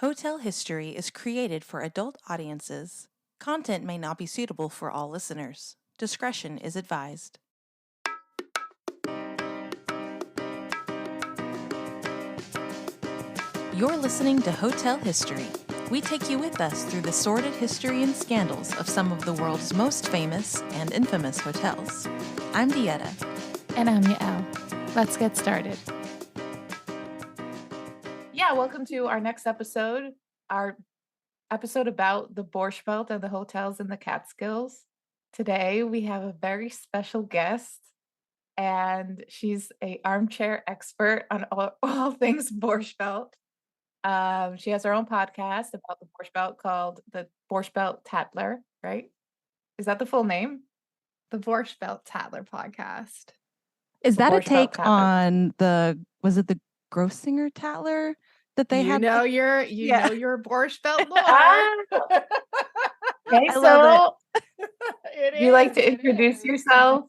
Hotel history is created for adult audiences. Content may not be suitable for all listeners. Discretion is advised. You're listening to Hotel History. We take you with us through the sordid history and scandals of some of the world's most famous and infamous hotels. I'm Dieta. And I'm Yael. Let's get started. Yeah, welcome to our next episode, our episode about the Borscht Belt and the hotels in the Catskills. Today, we have a very special guest, and she's an armchair expert on all things Borscht Belt. She has her own podcast about the Borscht Belt called the Borscht Belt Tattler, right? Is that the full name? The Borscht Belt Tattler Podcast. Is that a Borscht Belt take Tattler. on was it the Grossinger Tattler that they had? Know you're a Borscht Belt lord. Okay, love so you like to introduce yourself?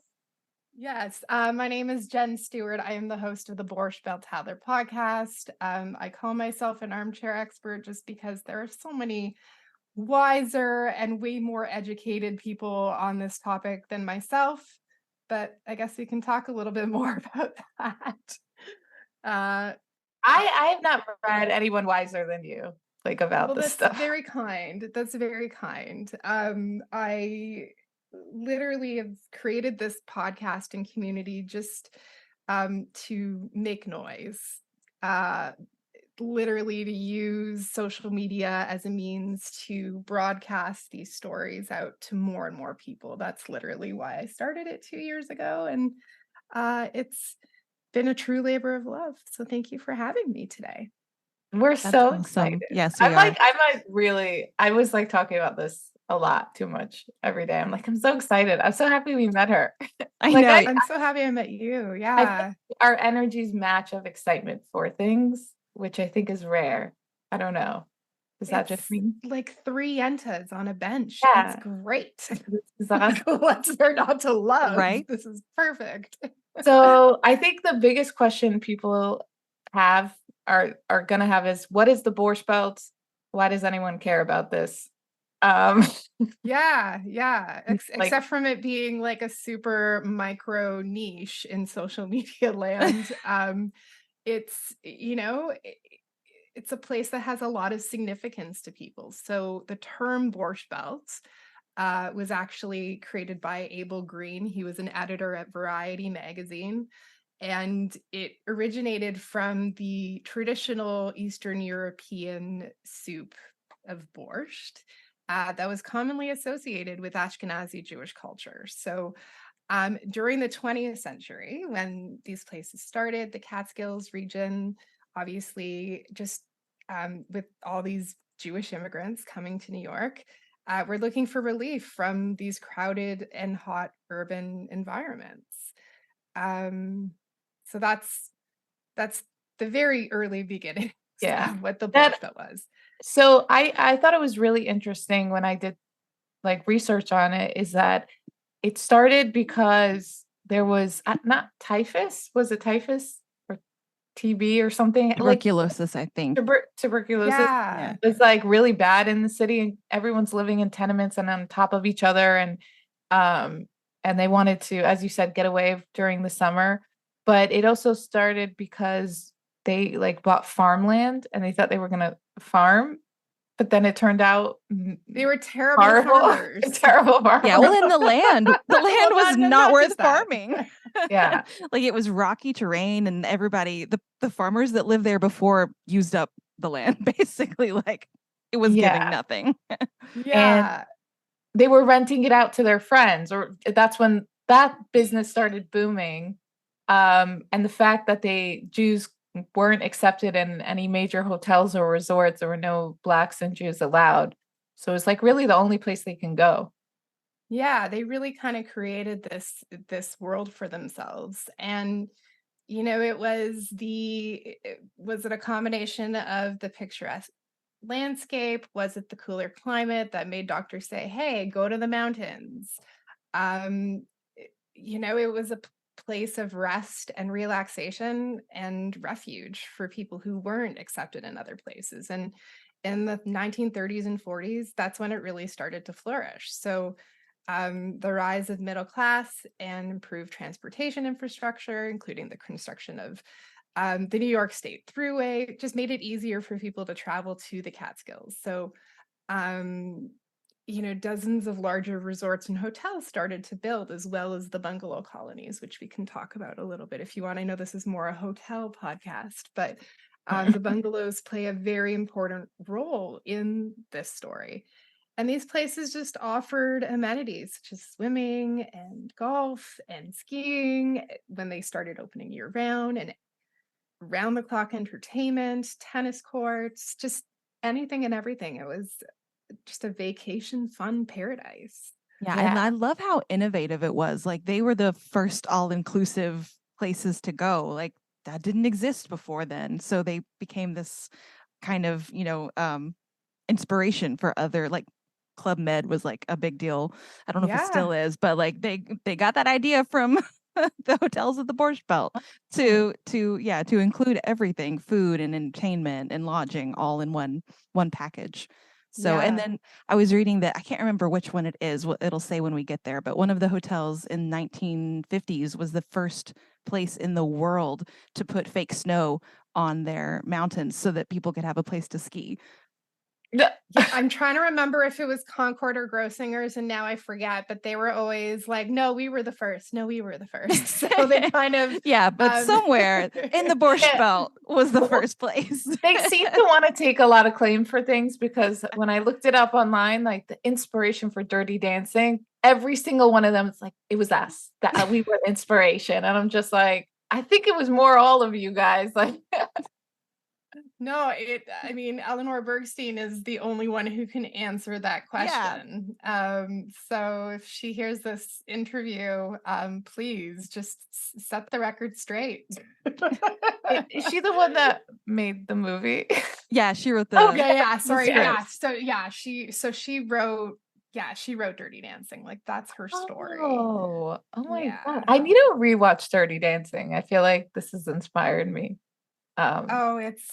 Yes, my name is Jen Stewart. I am the host of the Borscht Belt Tattler Podcast. I call myself an armchair expert just because there are so many wiser and way more educated people on this topic than myself. But I guess we can talk a little bit more about that. I have not read anyone wiser than you, about this stuff. That's very kind. That's very kind. I literally have created this podcasting community just to make noise. Literally to use social media as a means to broadcast these stories out to more and more people. That's literally why I started it 2 years ago. And it's been a true labor of love. So thank you for having me today. We're That's so awesome. excited. Yes, I was talking about this a lot too much every day. I'm so excited. I'm so happy we met her. I know. I'm so happy I met you. Yeah. I think our energies match of excitement for things, which I think is rare. I don't know. Is that just me? Like 3 yentas on a bench. Yeah. It's great. Awesome. What's there not to love? Right? This is perfect. So I think the biggest question people have are gonna have is, what is the Borscht Belt? Why does anyone care about this? Yeah. Except from it being like a super micro niche in social media land. It's it's a place that has a lot of significance to people. So the term Borscht Belt was actually created by Abel Green. He was an editor at Variety magazine. And it originated from the traditional Eastern European soup of borscht that was commonly associated with Ashkenazi Jewish culture. So during the 20th century, when these places started, the Catskills region, obviously just with all these Jewish immigrants coming to New York, we're looking for relief from these crowded and hot urban environments. So that's the very early beginning of what the Borscht Belt was. So I thought it was really interesting when I did research on it, is that it started because there was not typhus. Was it typhus or TB or something? Tuberculosis, I think. Tuberculosis. Yeah. It's really bad in the city, and everyone's living in tenements and on top of each other. And they wanted to, as you said, get away during the summer. But it also started because they bought farmland and they thought they were going to farm. But then it turned out they were terrible farmers. Terrible farmers. Yeah, well, in the land was not worth farming. Yeah. It was rocky terrain, and everybody, the farmers that lived there before used up the land, basically. It was giving nothing. Yeah. And they were renting it out to their friends, or that's when that business started booming. And the fact that Jews weren't accepted in any major hotels or resorts. There were no Blacks and Jews allowed. So it's really the only place they can go. Yeah, they really kind of created this world for themselves. And, it was it a combination of the picturesque landscape? Was it the cooler climate that made doctors say, hey, go to the mountains? It was a place of rest and relaxation and refuge for people who weren't accepted in other places. And in the 1930s and 40s, that's when it really started to flourish. So the rise of middle class and improved transportation infrastructure, including the construction of the New York State Thruway, just made it easier for people to travel to the Catskills. So, dozens of larger resorts and hotels started to build, as well as the bungalow colonies, which we can talk about a little bit if you want. I know this is more a hotel podcast, but the bungalows play a very important role in this story. And these places just offered amenities such as swimming and golf and skiing when they started opening year round, and round the clock entertainment, tennis courts, just anything and everything. It was just a vacation fun paradise. Yeah, and I love how innovative it was. Like they were the first all-inclusive places to go. Like that didn't exist before then. So they became this kind of, inspiration for other, like Club Med was like a big deal. I don't know if it still is, but like they got that idea from the hotels of the Borscht Belt to include everything, food and entertainment and lodging all in one package. So, and then I was reading that, I can't remember which one it is, what it'll say when we get there, but one of the hotels in 1950s was the first place in the world to put fake snow on their mountains so that people could have a place to ski. Yeah, I'm trying to remember if it was Concord or Grossinger's, and now I forget, but they were always like, no, we were the first. No, we were the first. So they kind of... but somewhere in the Borscht Belt was the first place. They seem to want to take a lot of claim for things, because when I looked it up online, like the inspiration for Dirty Dancing, every single one of them, it's like, it was us, that we were inspiration. And I'm just like, I think it was more all of you guys. Like... No, Eleanor Bergstein is the only one who can answer that question. So if she hears this interview, please just set the record straight. Is she the one that made the movie? Yeah, she wrote the Sorry. She wrote Dirty Dancing. Like that's her story. Oh my God. I need to rewatch Dirty Dancing. I feel like this has inspired me. No, it's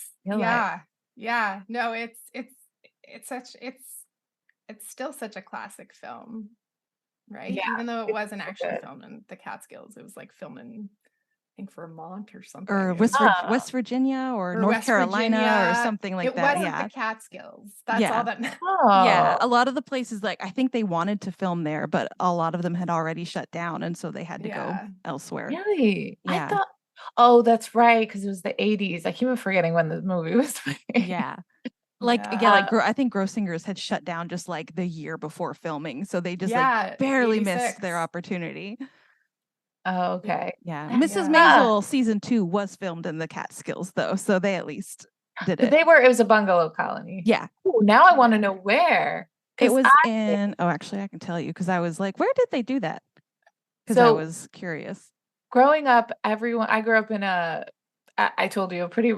still such a classic film, right? Yeah, even though it wasn't actually filmed in the Catskills, it was like filmed in, I think, Vermont or something, or West Virginia or North Carolina or something like that. It wasn't the Catskills. That's all that matters. Yeah, a lot of the places, like I think they wanted to film there, but a lot of them had already shut down, and so they had to go elsewhere. Really? Yeah. I thought, oh, that's right, because it was the 80s. I keep forgetting when the movie was made. Yeah. I think Grossinger's had shut down just like the year before filming. So they just like barely 86. missed their opportunity. Oh, okay. Yeah. Mrs. Maisel season 2 was filmed in the Catskills though. So they at least did it. It was a bungalow colony. Yeah. Ooh, now I want to know where. It was actually I can tell you, because I was like, where did they do that? Because I was curious. Growing up, I grew up in I told you, a pretty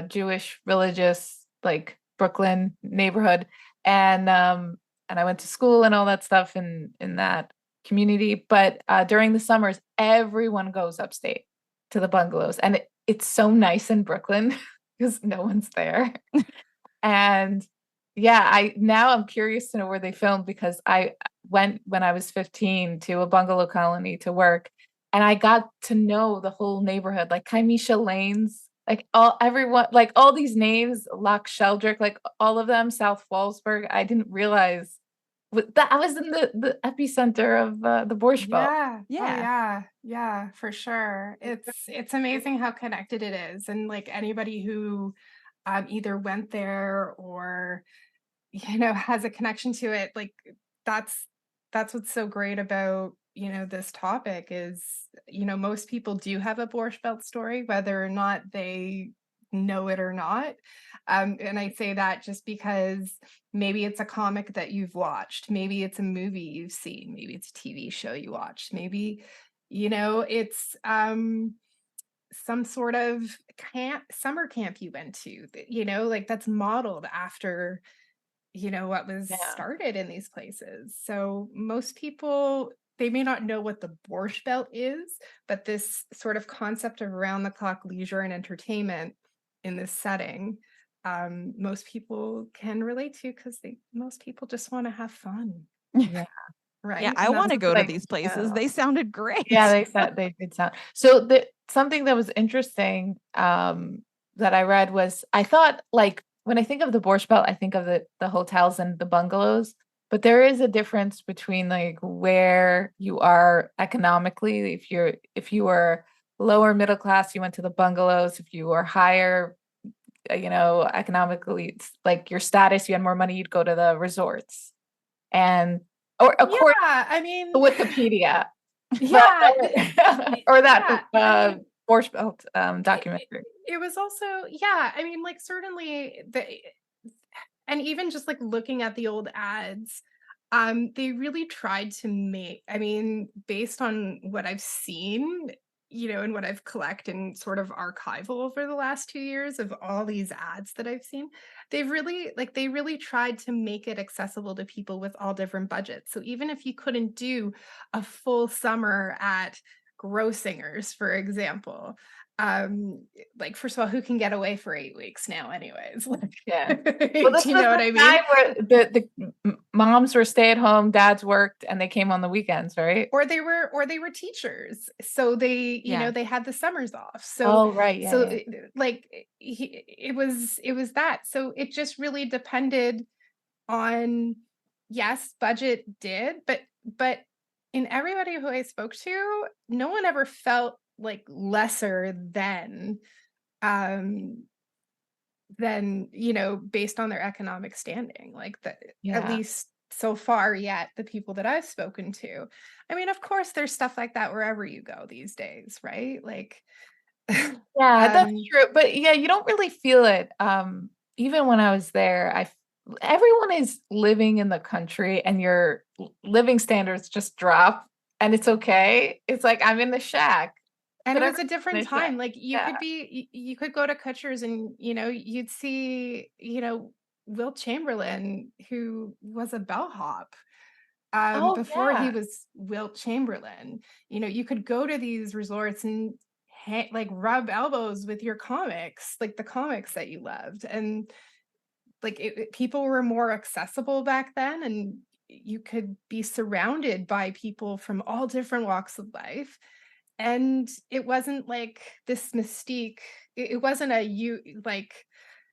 Jewish, religious, like Brooklyn neighborhood. And I went to school and all that stuff in that community. But during the summers, everyone goes upstate to the bungalows. And it's so nice in Brooklyn because no one's there. And now I'm curious to know where they filmed, because I went when I was 15 to a bungalow colony to work. And I got to know the whole neighborhood, like Kaimisha Lanes, like everyone, like all these names, Loch Sheldrick, like all of them, South Fallsburg. I didn't realize that I was in the epicenter of the Borscht Belt. Yeah, for sure. It's amazing how connected it is, and like anybody who either went there or has a connection to it, like that's what's so great about this topic is, most people do have a Borscht Belt story, whether or not they know it or not. And I say that just because maybe it's a comic that you've watched, maybe it's a movie you've seen, maybe it's a TV show you watched, maybe, it's some sort of summer camp you went to, like that's modeled after, what was started in these places. So most people, they may not know what the Borscht Belt is, but this sort of concept of around-the-clock leisure and entertainment in this setting most people can relate to, because most people just want to have fun. Yeah. Right. Yeah, I And want to that's go to like, these places. They sounded great. Yeah, they did sound. So something that was interesting that I read was, I thought, like, when I think of the Borscht Belt, I think of the hotels and the bungalows, but there is a difference between like where you are economically. If you were lower middle class, you went to the bungalows. If you were higher, economically, like your status, you had more money, you'd go to the resorts. And or according I mean, to Wikipedia. yeah, Or that Borscht Belt documentary. It was also, yeah, I mean, like, certainly and even just like looking at the old ads, they really tried to make, I mean, based on what I've seen, and what I've collected and sort of archival over the last 2 years of all these ads that I've seen, they really tried to make it accessible to people with all different budgets. So even if you couldn't do a full summer at Grossinger's, for example, like, first of all, who can get away for 8 weeks now anyways? Like, Yeah. Well, this do you was know what the I mean? time where the moms were stay at home, dads worked, and they came on the weekends, right? Or they were teachers, so they, Yeah. they had the summers off. Oh, right. Yeah. So like, it was that. So it just really depended on, yes, budget did, but in everybody who I spoke to, no one ever felt like lesser um than, based on their economic standing, like, at Yeah. least so far yet, the people that I've spoken to. I mean, of course there's stuff like that wherever you go these days, right? Like, Yeah, that's um true. But yeah, you don't really feel it. Even when I was there, everyone is living in the country and your living standards just drop and it's okay. It's like I'm in the shack. and But it was a everyone's in different the shack. time. Like, Yeah. you could go to Kutcher's and, you'd see, Wilt Chamberlain, who was a bellhop, Oh, before he yeah. was Wilt Chamberlain. You could go to these resorts and like rub elbows with your comics, like the comics that you loved. And like, people were more accessible back then, and you could be surrounded by people from all different walks of life. And it wasn't like this mystique. It wasn't like,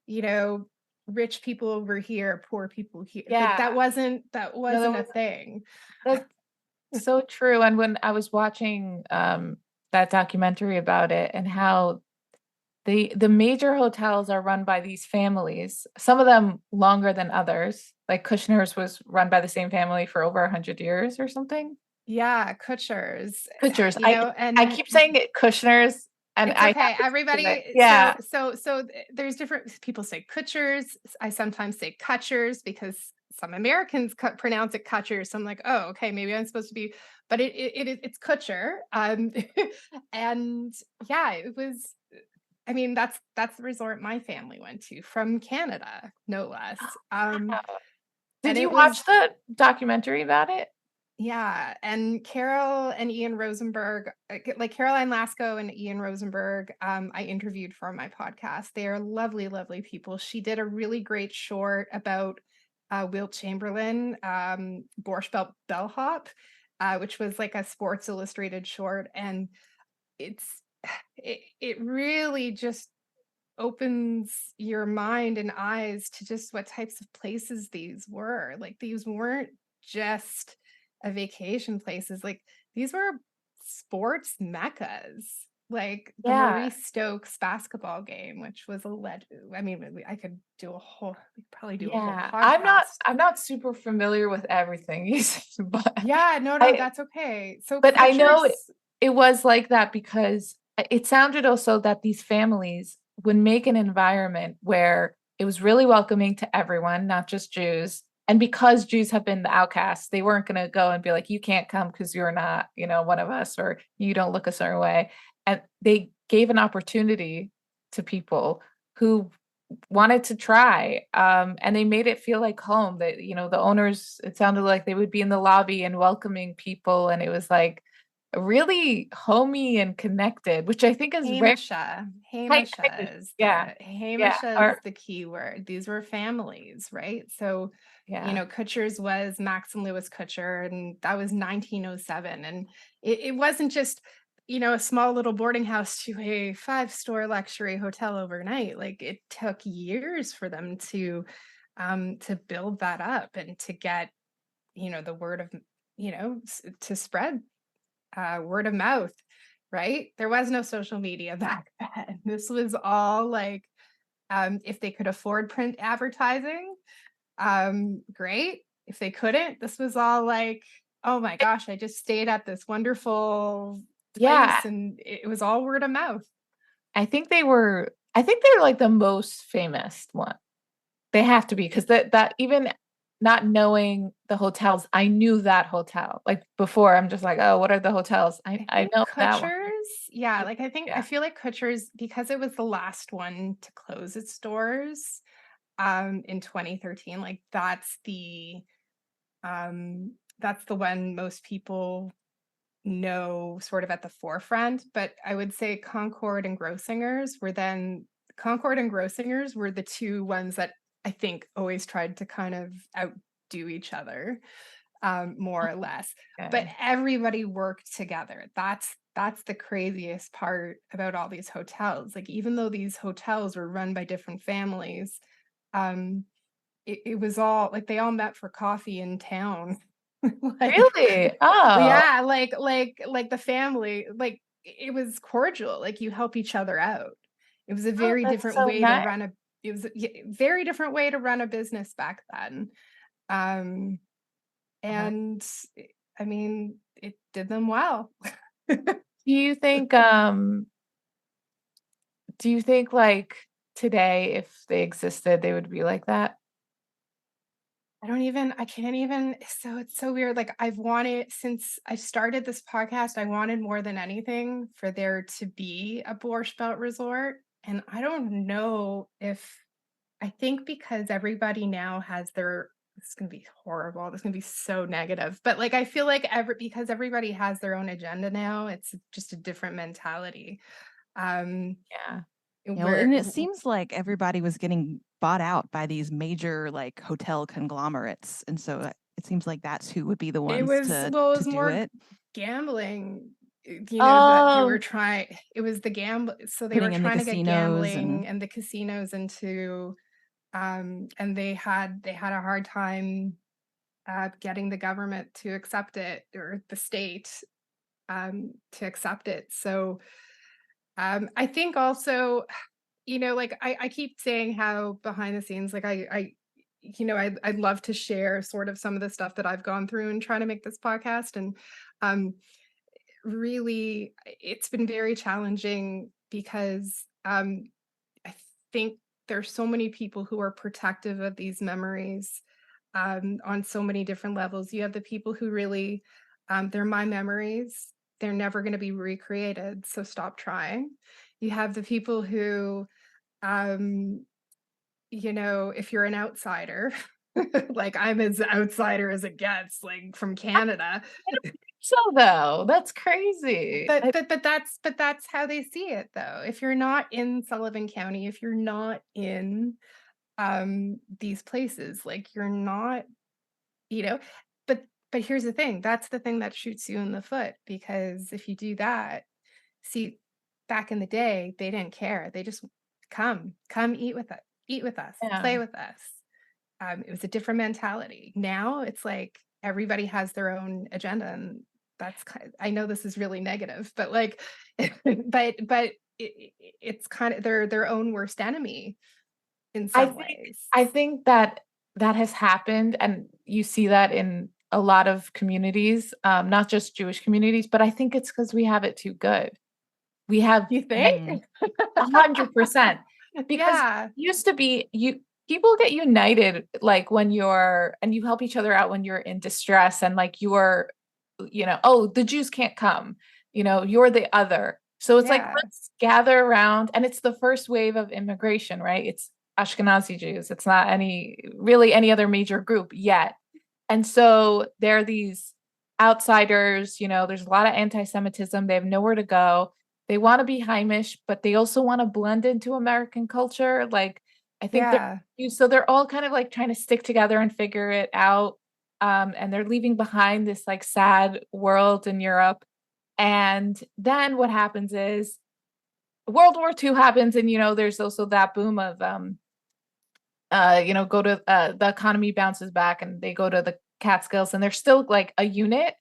you know, rich people over here, poor people here. Like, Yeah. that wasn't No, that a was thing. that's so true. And when I was watching that documentary about it and how the major hotels are run by these families, some of them longer than others. Like Kushner's was run by the same family for over 100 years or something. Yeah, Kutcher's, Kushner's. and I keep saying it Kushner's, and it's I have okay. to say it. Everybody, Yeah. there's different people say Kutcher's. I sometimes say Kutchers because some Americans pronounce it Kutchers. So I'm like, oh, okay, maybe I'm supposed to be, but it's Kutcher. And yeah, it was. I mean, that's the resort my family went to from Canada, no less. Wow. Did And you it was, watch the documentary about it? yeah, and Carol and Ian Rosenberg, like Caroline Lasco and Ian Rosenberg, I interviewed for my podcast. They are lovely, lovely people. She did a really great short about Wilt Chamberlain, Borscht Belt Bellhop, which was like a Sports Illustrated short, and it's it really just opens your mind and eyes to just what types of places these were. Like, these weren't just a vacation places. Like, these were sports meccas. Like the Yeah. Maurice Stokes basketball game, which was a legend. I mean, I could do a whole, we'd probably do a whole Yeah. podcast. I'm not super familiar with everything you said, but Yeah, no, I that's okay. So but I know Kutcher's, it was like that because it sounded also that these families would make an environment where it was really welcoming to everyone, not just Jews. And because Jews have been the outcasts, they weren't going to go and be like, you can't come because you're not, one of us, or you don't look a certain way. And they gave an opportunity to people who wanted to try. And they made it feel like home. That, the owners, it sounded like they would be in the lobby and welcoming people. And it was like, really homey and connected, which I think is rare. Hamisha is Yeah. the key word. These were families, right? So, Yeah. Kutcher's was Maxim Lewis Kutcher, and that was 1907. And it wasn't just, a small little boarding house to a 5-star luxury hotel overnight. Like, it took years for them to build that up and to get, the word of, to spread word of mouth, right? There was no social media back then. This was all like, if they could afford print advertising, great. If they couldn't, this was all like, oh my gosh, I just stayed at this wonderful place, and it was all word of mouth. I think they're like the most famous one. They have to be, because that even not knowing the hotels, I knew that hotel. Like before, I'm just like, oh, what are the hotels? I know that one. Yeah, like I feel like Kutcher's, because it was the last one to close its doors in 2013, like that's the one most people know sort of at the forefront. But I would say Concord and Grossinger's were the two ones that I think always tried to kind of outdo each other, more or less. Okay. But everybody worked together. That's the craziest part about all these hotels. Like, even though these hotels were run by different families, it was all like they all met for coffee in town. Like, really? Oh, yeah, like the family, like it was cordial. Like, you help each other out. It was a very different way to run a. It was a very different way to run a business back then, and I mean, it did them well. Do you think like today, if they existed, they would be like that? I can't even, so it's so weird. Like, since I started this podcast, I wanted more than anything for there to be a Borscht Belt resort. And I don't know I think because everybody now has it's going to be horrible. This is going to be so negative. But like, I feel like because everybody has their own agenda now, it's just a different mentality. And it seems like everybody was getting bought out by these major like hotel conglomerates, and so it seems like that's who would be the ones to do it. Gambling, that they were trying. It was the gamble. So they were trying to get gambling and the casinos into, and they had a hard time getting the government to accept it, or the state to accept it. So I think also, like I keep saying how behind the scenes, like I'd love to share sort of some of the stuff that I've gone through and trying to make this podcast. And really, it's been very challenging because I think there's so many people who are protective of these memories on so many different levels. You have the people who really, they're my memories. They're never going to be recreated, so stop trying. You have the people who, if you're an outsider, like I'm as outsider as it gets, like from Canada. So though, that's crazy. But that's how they see it, though. If you're not in Sullivan County, if you're not in these places, like you're not, but here's the thing. That's the thing that shoots you in the foot, because if you do that, see, back in the day, they didn't care. They just come eat with us, play with us. It was a different mentality. Now it's like everybody has their own agenda, and that's I know this is really negative, but like, but it's kind of their own worst enemy in some ways. I think that has happened, and you see that in a lot of communities, not just Jewish communities, but I think it's because we have it too good. We have, you think? 100%. Because it used to be people get united, like when and you help each other out when you're in distress, and like you're, oh, the Jews can't come, you're the other. So it's like, let's gather around, and it's the first wave of immigration, right? It's Ashkenazi Jews. It's not any other major group yet. And so there are these outsiders, there's a lot of anti-Semitism. They have nowhere to go. They want to be Heimish, but they also want to blend into American culture. Like, I think so they're all kind of like trying to stick together and figure it out. And they're leaving behind this like sad world in Europe. And then what happens is World War II happens, and there's also that boom of go to the economy bounces back and they go to the Catskills, and they're still like a unit.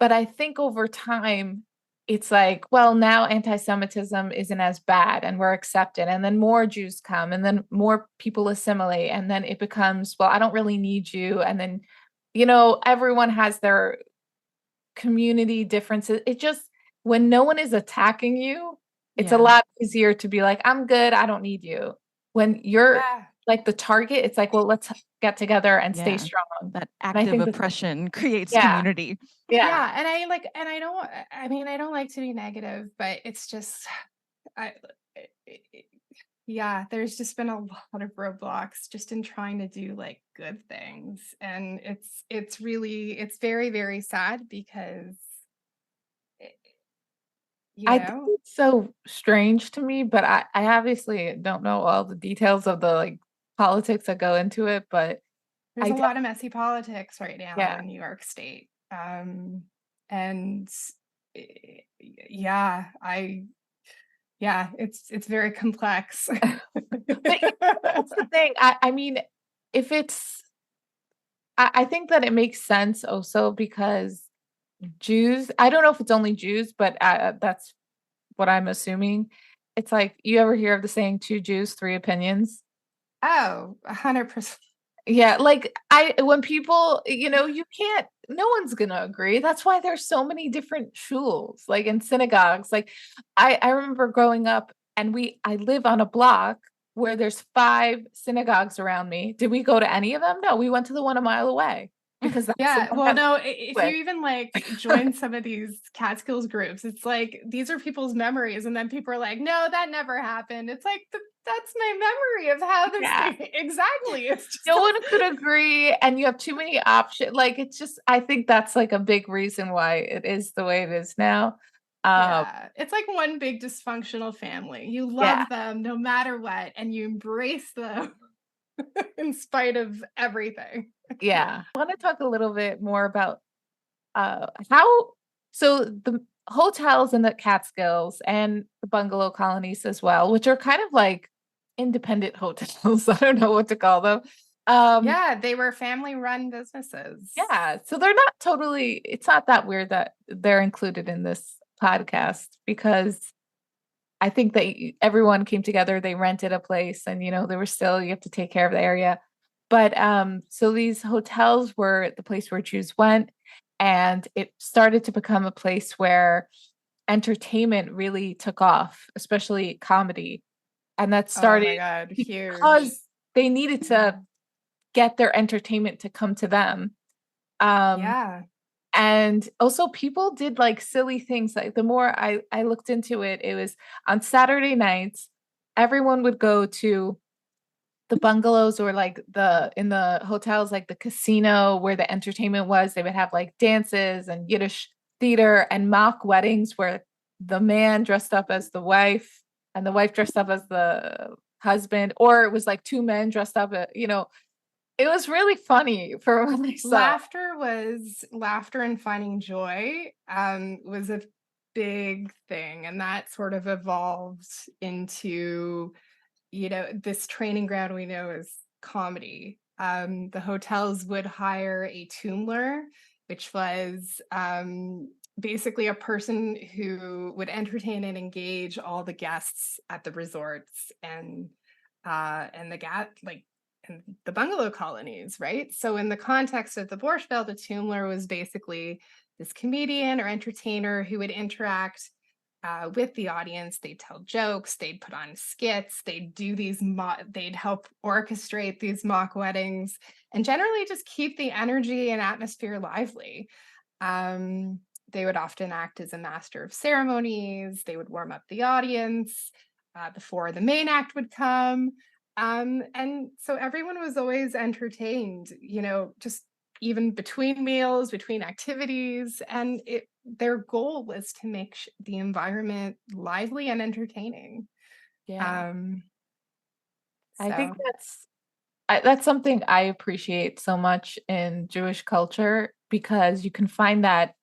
But I think over time, it's like, well, now anti-Semitism isn't as bad and we're accepted. And then more Jews come and then more people assimilate. And then it becomes, well, I don't really need you. And then, everyone has their community differences. It just, when no one is attacking you, it's a lot easier to be like, I'm good. I don't need you. When you're like the target, it's like, well, let's get together and stay strong. That active oppression creates community. Yeah. And I don't like to be negative, but it's just, there's just been a lot of roadblocks just in trying to do like good things. And it's very, very sad because I think it's so strange to me, but I obviously don't know all the details of the like politics that go into it, but there's a lot of messy politics right now in New York State. It's very complex. But that's the thing. I mean, I think that it makes sense also because Jews, I don't know if it's only Jews, but that's what I'm assuming. It's like, you ever hear of the saying, 2 Jews, 3 opinions? Oh, 100%. Yeah, like when people, no one's gonna agree. That's why there's so many different shuls, like in synagogues. Like I remember growing up and I live on a block where there's 5 synagogues around me. Did we go to any of them? No, we went to the one a mile away. Because if you even like join some of these Catskills groups, it's like these are people's memories, and then people are like, "No, that never happened." It's like that's my memory of how this thing exactly. It's just no one could agree, and you have too many options. Like it's just, I think that's like a big reason why it is the way it is now. It's like one big dysfunctional family. You love them no matter what, and you embrace them in spite of everything. I want to talk a little bit more about so the hotels in the Catskills and the bungalow colonies as well, which are kind of like independent hotels. I don't know what to call them. They were family-run businesses. Yeah, so they're not totally, it's not that weird that they're included in this podcast because I think that everyone came together, they rented a place, and you have to take care of the area. But so these hotels were the place where Jews went, and it started to become a place where entertainment really took off, especially comedy. And that started because they needed to get their entertainment to come to them. And also people did like silly things. Like the more I looked into it, it was on Saturday nights, everyone would go to the bungalows or like in the hotels, like the casino where the entertainment was. They would have like dances and Yiddish theater and mock weddings where the man dressed up as the wife and the wife dressed up as the husband, or it was like 2 men dressed up it was really funny for when I saw. Laughter and finding joy was a big thing, and that sort of evolved into this training ground we know as comedy. The hotels would hire a tombler, which was basically a person who would entertain and engage all the guests at the resorts and the bungalow colonies, right? So in the context of the Borscht Belt, a tombler was basically this comedian or entertainer who would interact with the audience. They'd tell jokes, they'd put on skits, they'd do they'd help orchestrate these mock weddings, and generally just keep the energy and atmosphere lively. They would often act as a master of ceremonies. They would warm up the audience before the main act would come. And so everyone was always entertained, just even between meals, between activities, and their goal was to make the environment lively and entertaining. Yeah. I think So that's something I appreciate so much in Jewish culture, because you can find that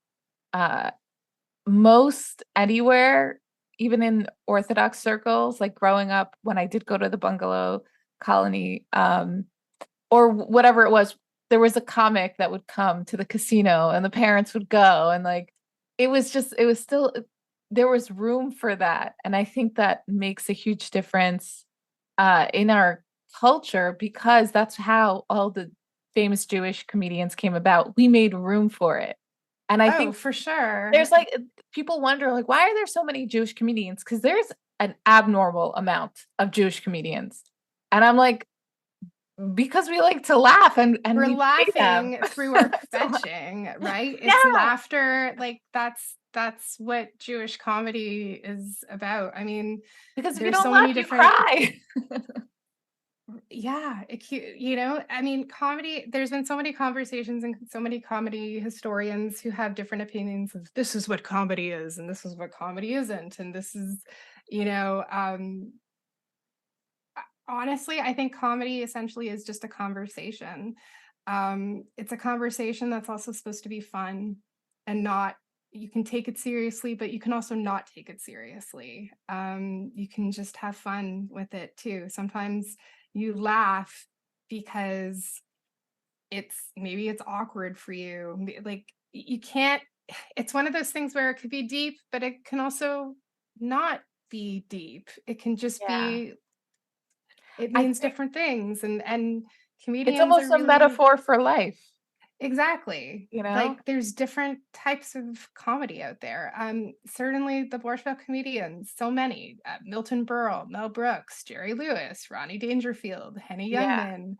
most anywhere, even in Orthodox circles. Like growing up, when I did go to the bungalow colony, or whatever it was, there was a comic that would come to the casino and the parents would go, and like it was still, there was room for that. And I think that makes a huge difference in our culture, because that's how all the famous Jewish comedians came about. We made room for it. And I think for sure, there's like, people wonder like, why are there so many Jewish comedians? Because there's an abnormal amount of Jewish comedians. And I'm like, because we like to laugh, and we're we laughing through our fetching, right? It's laughter. Like that's what Jewish comedy is about. I mean, because if you there's don't so laugh, many you different cry. Yeah, I mean, comedy, there's been so many conversations and so many comedy historians who have different opinions of this is what comedy is and this is what comedy isn't, and this is, honestly, I think comedy essentially is just a conversation. It's a conversation that's also supposed to be fun and not, you can take it seriously, but you can also not take it seriously. You can just have fun with it too. Sometimes you laugh because maybe it's awkward for you. Like you can't, it's one of those things where it could be deep, but it can also not be deep. It can just be, it means different things. And It's comedians almost are a really, metaphor for life. exactly. Like there's different types of comedy out there. Certainly the Borscht Belt comedians, so many. Milton Berle, Mel Brooks, Jerry Lewis, Ronnie Dangerfield, Henny Youngman,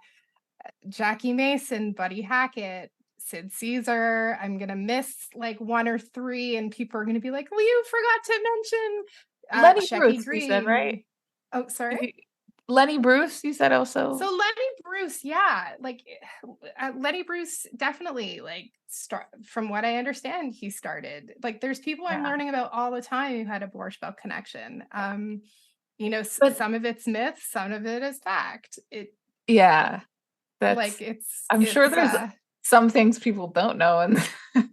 Jackie Mason, Buddy Hackett, Sid Caesar. I'm gonna miss like one or three, and people are gonna be like, "Well, you forgot to mention Lenny Shecky Bruce, you said, Green." right? Oh, sorry. Lenny Bruce, you said also. So Lenny Bruce, yeah, like Lenny Bruce definitely like from what I understand, he started. Like there's people I'm learning about all the time who had a Borscht Belt connection. But some of it's myth, some of it is fact. that's, I'm it's sure there's some things people don't know, and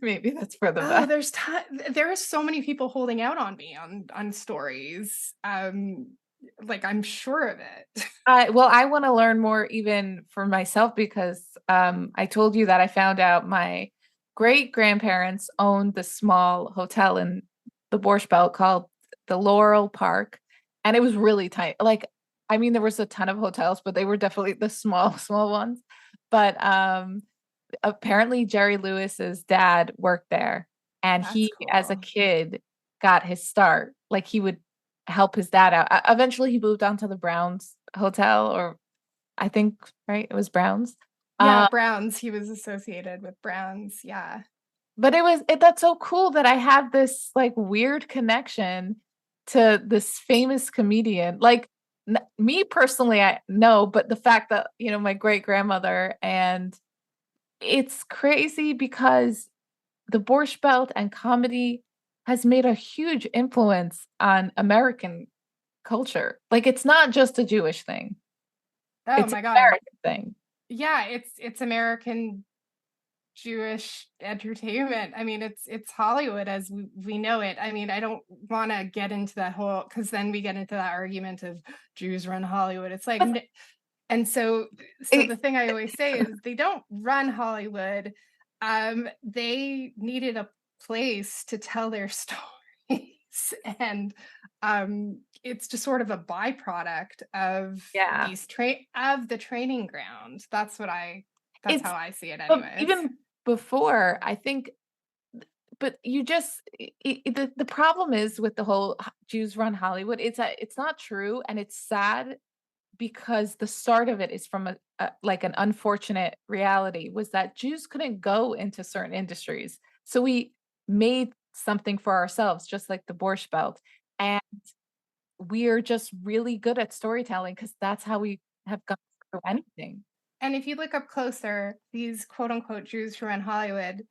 maybe that's for the best. there are so many people holding out on me on stories. Like I'm sure of it. Well, I want to learn more even for myself, because I told you that I found out my great grandparents owned this small hotel in the Borscht Belt called the Laurel Park, and it was really tiny. Like, I mean, there was a ton of hotels, but they were definitely the small ones. But apparently Jerry Lewis's dad worked there, and That's he, cool. as a kid, got his start. Like he would help his dad out. Eventually he moved on to the Browns hotel, or I think, right, it was Browns. Yeah, Browns. He was associated with Browns. Yeah. But that's so cool that I have this like weird connection to this famous comedian. Like me personally, I know, but the fact that, my great grandmother, and it's crazy because the Borscht Belt and comedy has made a huge influence on American culture. Like it's not just a Jewish thing. Oh It's my an God. American thing. Yeah, it's American Jewish entertainment. I mean, it's Hollywood as we know it. I mean, I don't want to get into that whole, because then we get into that argument of Jews run Hollywood. It's like, and so the thing I always say is they don't run Hollywood. They needed a place to tell their stories, and it's just sort of a byproduct of the training ground. That's how I see it anyways. Even before, I think, but you just, the problem is with the whole Jews run Hollywood, it's not true, and it's sad, because the start of it is from like an unfortunate reality, was that Jews couldn't go into certain industries. So we made something for ourselves, just like the Borscht Belt. And we're just really good at storytelling, because that's how we have gone through anything. And if you look up closer, these quote unquote Jews who run Hollywood,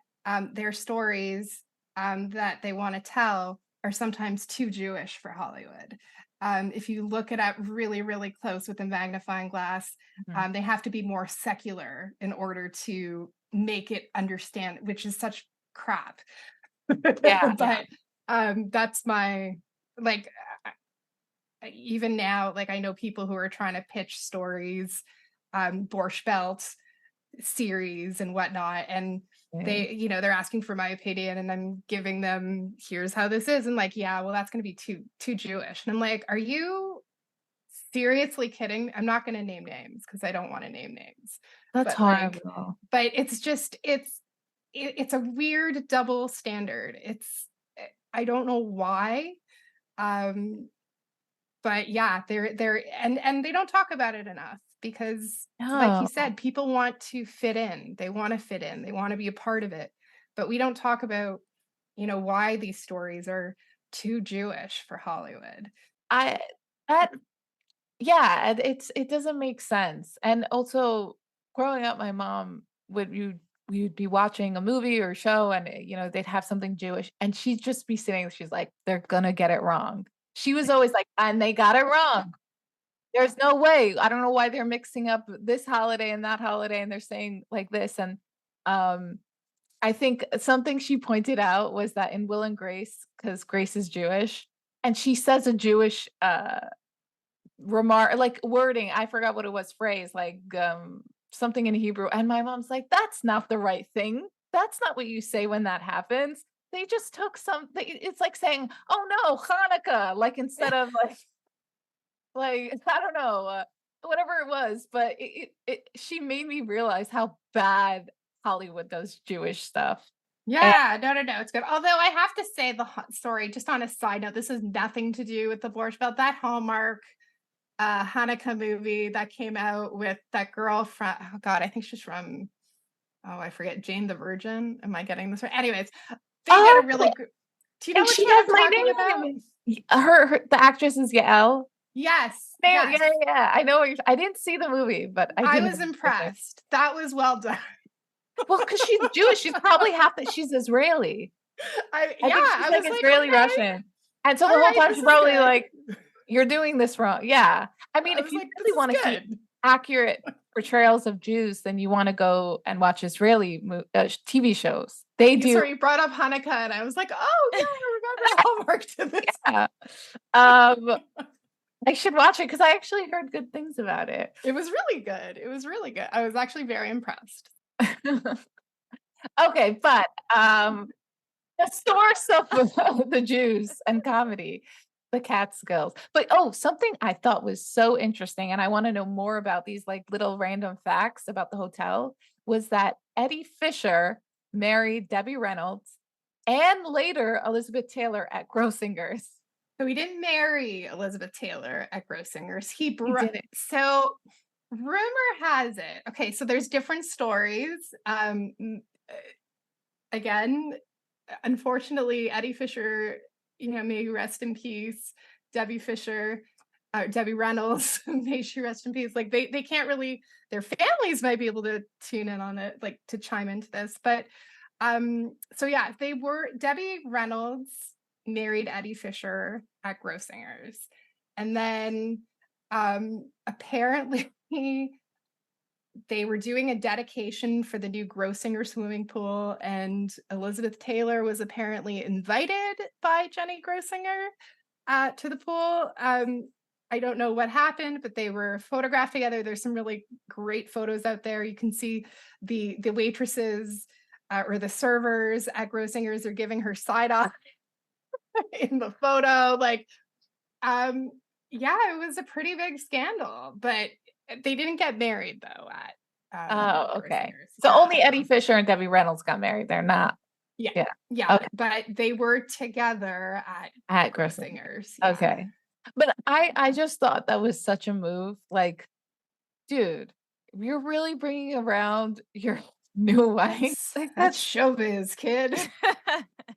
their stories that they want to tell are sometimes too Jewish for Hollywood. If you look it up really, really close with a magnifying glass, they have to be more secular in order to make it understand, which is such crap. But that's my, like, even now, like, I know people who are trying to pitch stories, Borscht Belt series and whatnot, and they, you know, they're asking for my opinion, and I'm giving them, here's how this is, and like, yeah, well, that's going to be too Jewish. And I'm like, are you seriously kidding? I'm not going to name names because I don't want to name names. That's horrible. Like, but it's just, it's a weird double standard. I don't know why. But yeah, they're and they don't talk about it enough because, like you said, people want to fit in. They want to fit in. They want to be a part of it. But we don't talk about, you know, why these stories are too Jewish for Hollywood. It doesn't make sense. And also, growing up, my mom we'd be watching a movie or a show, and you know, they'd have something Jewish, and she'd just be sitting. She's like, "They're gonna get it wrong." She was always like, "And they got it wrong. There's no way. I don't know why they're mixing up this holiday and that holiday, and they're saying like this." And I think something she pointed out was that in Will and Grace, because Grace is Jewish, and she says a Jewish remark, like wording, I forgot what it was, phrase, like something in Hebrew, and my mom's like, "That's not the right thing. That's not what you say when that happens. They just took something." It's like saying, "Oh no, Hanukkah," like instead of like I don't know, whatever it was. But she made me realize how bad Hollywood does Jewish stuff. Yeah, no, it's good. Although I have to say, story, just on a side note, this has nothing to do with the Borscht Belt. That Hallmark Hanukkah movie that came out with that girl from, oh God, I think she's from, oh, I forget, Jane the Virgin. Am I getting this right? Anyways, they did a really good. Do you know which one I'm talking about? Her the actress is Yael. Yes. Yeah. I know. I didn't see the movie, but I was impressed. That was well done. Well, because she's Jewish, she's probably she's Israeli. I think she's like Israeli Russian, and so the whole time she's probably like, "You're doing this wrong." Yeah, I mean, if you really want to see accurate portrayals of Jews, then you want to go and watch Israeli TV shows. They do. Sorry, you brought up Hanukkah, and I was like, "Oh yeah, I remember Hallmark to this." Yeah. I should watch it because I actually heard good things about it. It was really good. I was actually very impressed. Okay, but the source of the Jews and comedy, the Catskills. But something I thought was so interesting, and I want to know more about these like little random facts about the hotel, was that Eddie Fisher married Debbie Reynolds and later Elizabeth Taylor at Grossinger's. So he didn't marry Elizabeth Taylor at Grossinger's. He didn't. So rumor has it. Okay, so there's different stories. Again, unfortunately, Eddie Fisher, you know, may rest in peace. Debbie Reynolds, may she rest in peace. Like they can't really. Their families might be able to tune in on it, like to chime into this. But so yeah, Debbie Reynolds married Eddie Fisher at Grossinger's, and then apparently they were doing a dedication for the new Grossinger swimming pool, and Elizabeth Taylor was apparently invited by Jenny Grossinger to the pool. I don't know what happened, but they were photographed together. There's some really great photos out there. You can see the waitresses or the servers at Grossinger's are giving her side eye in the photo. Like, it was a pretty big scandal, but they didn't get married though at okay. So only Eddie Fisher and Debbie Reynolds got married. They're not. Yeah. Okay. But they were together at Grossinger's. Yeah. Okay. But I just thought that was such a move. Like, dude, you're really bringing around your new wife. That's showbiz, kid.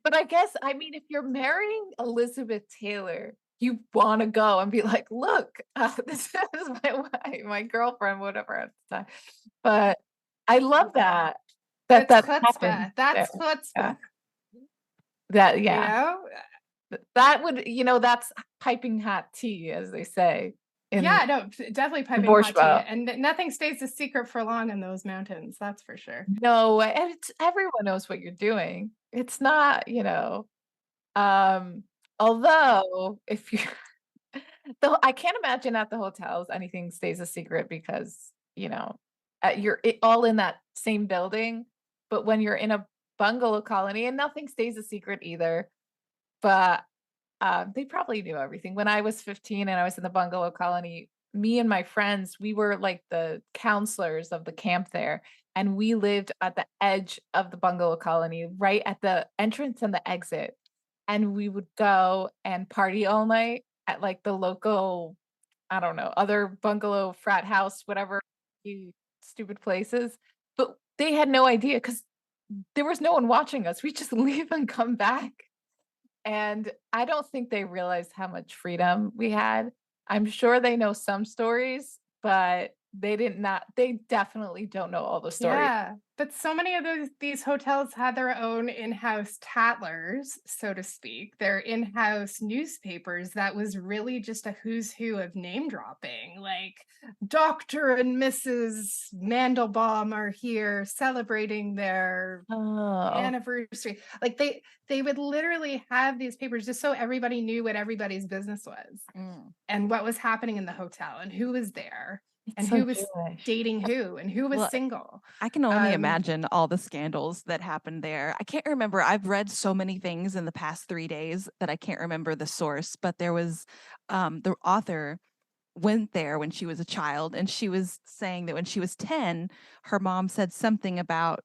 But I guess, I mean, if you're marrying Elizabeth Taylor, you want to go and be like, "Look, this is my girlfriend," whatever at the time. But I love that It's happened chutzpah. That's there. chutzpah. That, You know? that would, that's piping hot tea, as they say. Yeah, no, definitely piping hot tea. And nothing stays a secret for long in those mountains. That's for sure. No, and everyone knows what you're doing. It's not, although if you though I can't imagine at the hotels anything stays a secret because, you're all in that same building. But when you're in a bungalow colony, and nothing stays a secret either, but they probably knew everything. When I was 15 and I was in the bungalow colony, me and my friends, we were like the counselors of the camp there. And we lived at the edge of the bungalow colony, right at the entrance and the exit. And we would go and party all night at like the local, I don't know, other bungalow, frat house, whatever, stupid places. But they had no idea because there was no one watching us. We just leave and come back. And I don't think they realized how much freedom we had. I'm sure they know some stories, but they definitely don't know all the stories. Yeah, but so many of these hotels had their own in-house tattlers, so to speak. Their in-house newspapers that was really just a who's who of name dropping. Like Dr. and Mrs. Mandelbaum are here celebrating their anniversary. Like they would literally have these papers just so everybody knew what everybody's business was and what was happening in the hotel and who was there. And who was dating who and who was single. I can only imagine all the scandals that happened there. I can't remember. I've read so many things in the past 3 days that I can't remember the source, but there was the author went there when she was a child, and she was saying that when she was 10, her mom said something about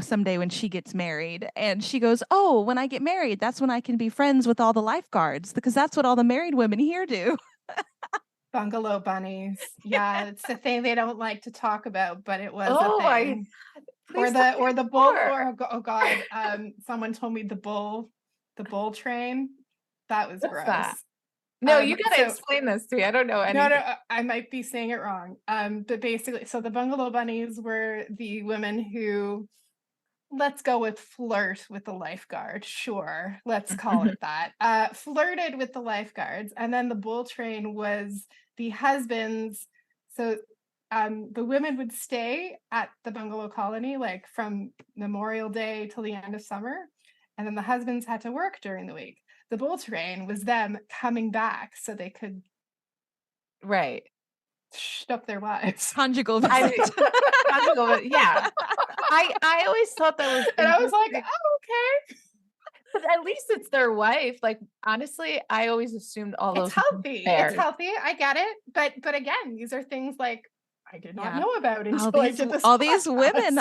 someday when she gets married, and she goes, "Oh, when I get married, that's when I can be friends with all the lifeguards, because that's what all the married women here do." Bungalow bunnies. Yeah, it's the thing they don't like to talk about, but it was a thing. Or the bull, or oh god, someone told me the bull train. That was gross. That? No, you gotta explain this to me. I don't know anything. No, I might be saying it wrong. But basically, so the bungalow bunnies were the women who, let's go with flirt with the lifeguard. Sure, let's call it that. Flirted with the lifeguards. And then the bull train was the husbands. So the women would stay at the bungalow colony, like from Memorial Day till the end of summer. And then the husbands had to work during the week. The bull train was them coming back so they could shtuck their wives. Conjugal visit. Conjugal, yeah. I always thought that was, and I was like, oh, okay. But at least it's their wife. Like, honestly, I always assumed all those. It's healthy. It's healthy. I get it. But again, these are things like I did not know about until I did this. All these women,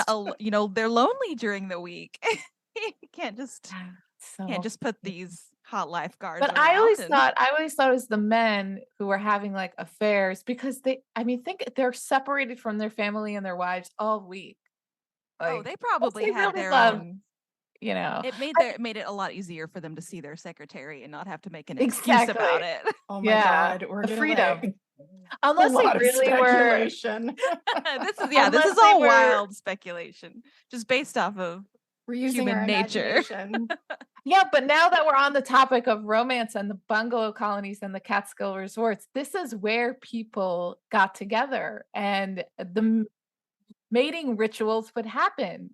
they're lonely during the week. You can't just put these hot lifeguards. But I always thought it was the men who were having like affairs because think they're separated from their family and their wives all week. Like, they probably had their own. It made it a lot easier for them to see their secretary and not have to make an excuse about it. Oh my god, we're freedom. Unless they really were. This is all wild speculation, just based off of human nature. Yeah, but now that we're on the topic of romance and the bungalow colonies and the Catskill resorts, this is where people got together and the mating rituals would happen.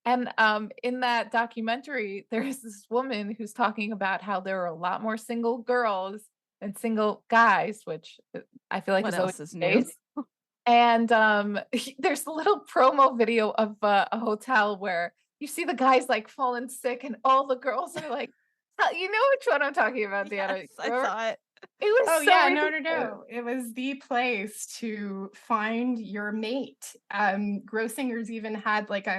And in that documentary, there's this woman who's talking about how there are a lot more single girls than single guys, which I feel like is new. And there's a little promo video of a hotel where you see the guys like falling sick and all the girls are like, you know which one I'm talking about, Deanna? Yes, I saw it. It was no. It was the place to find your mate. Grossinger's even had like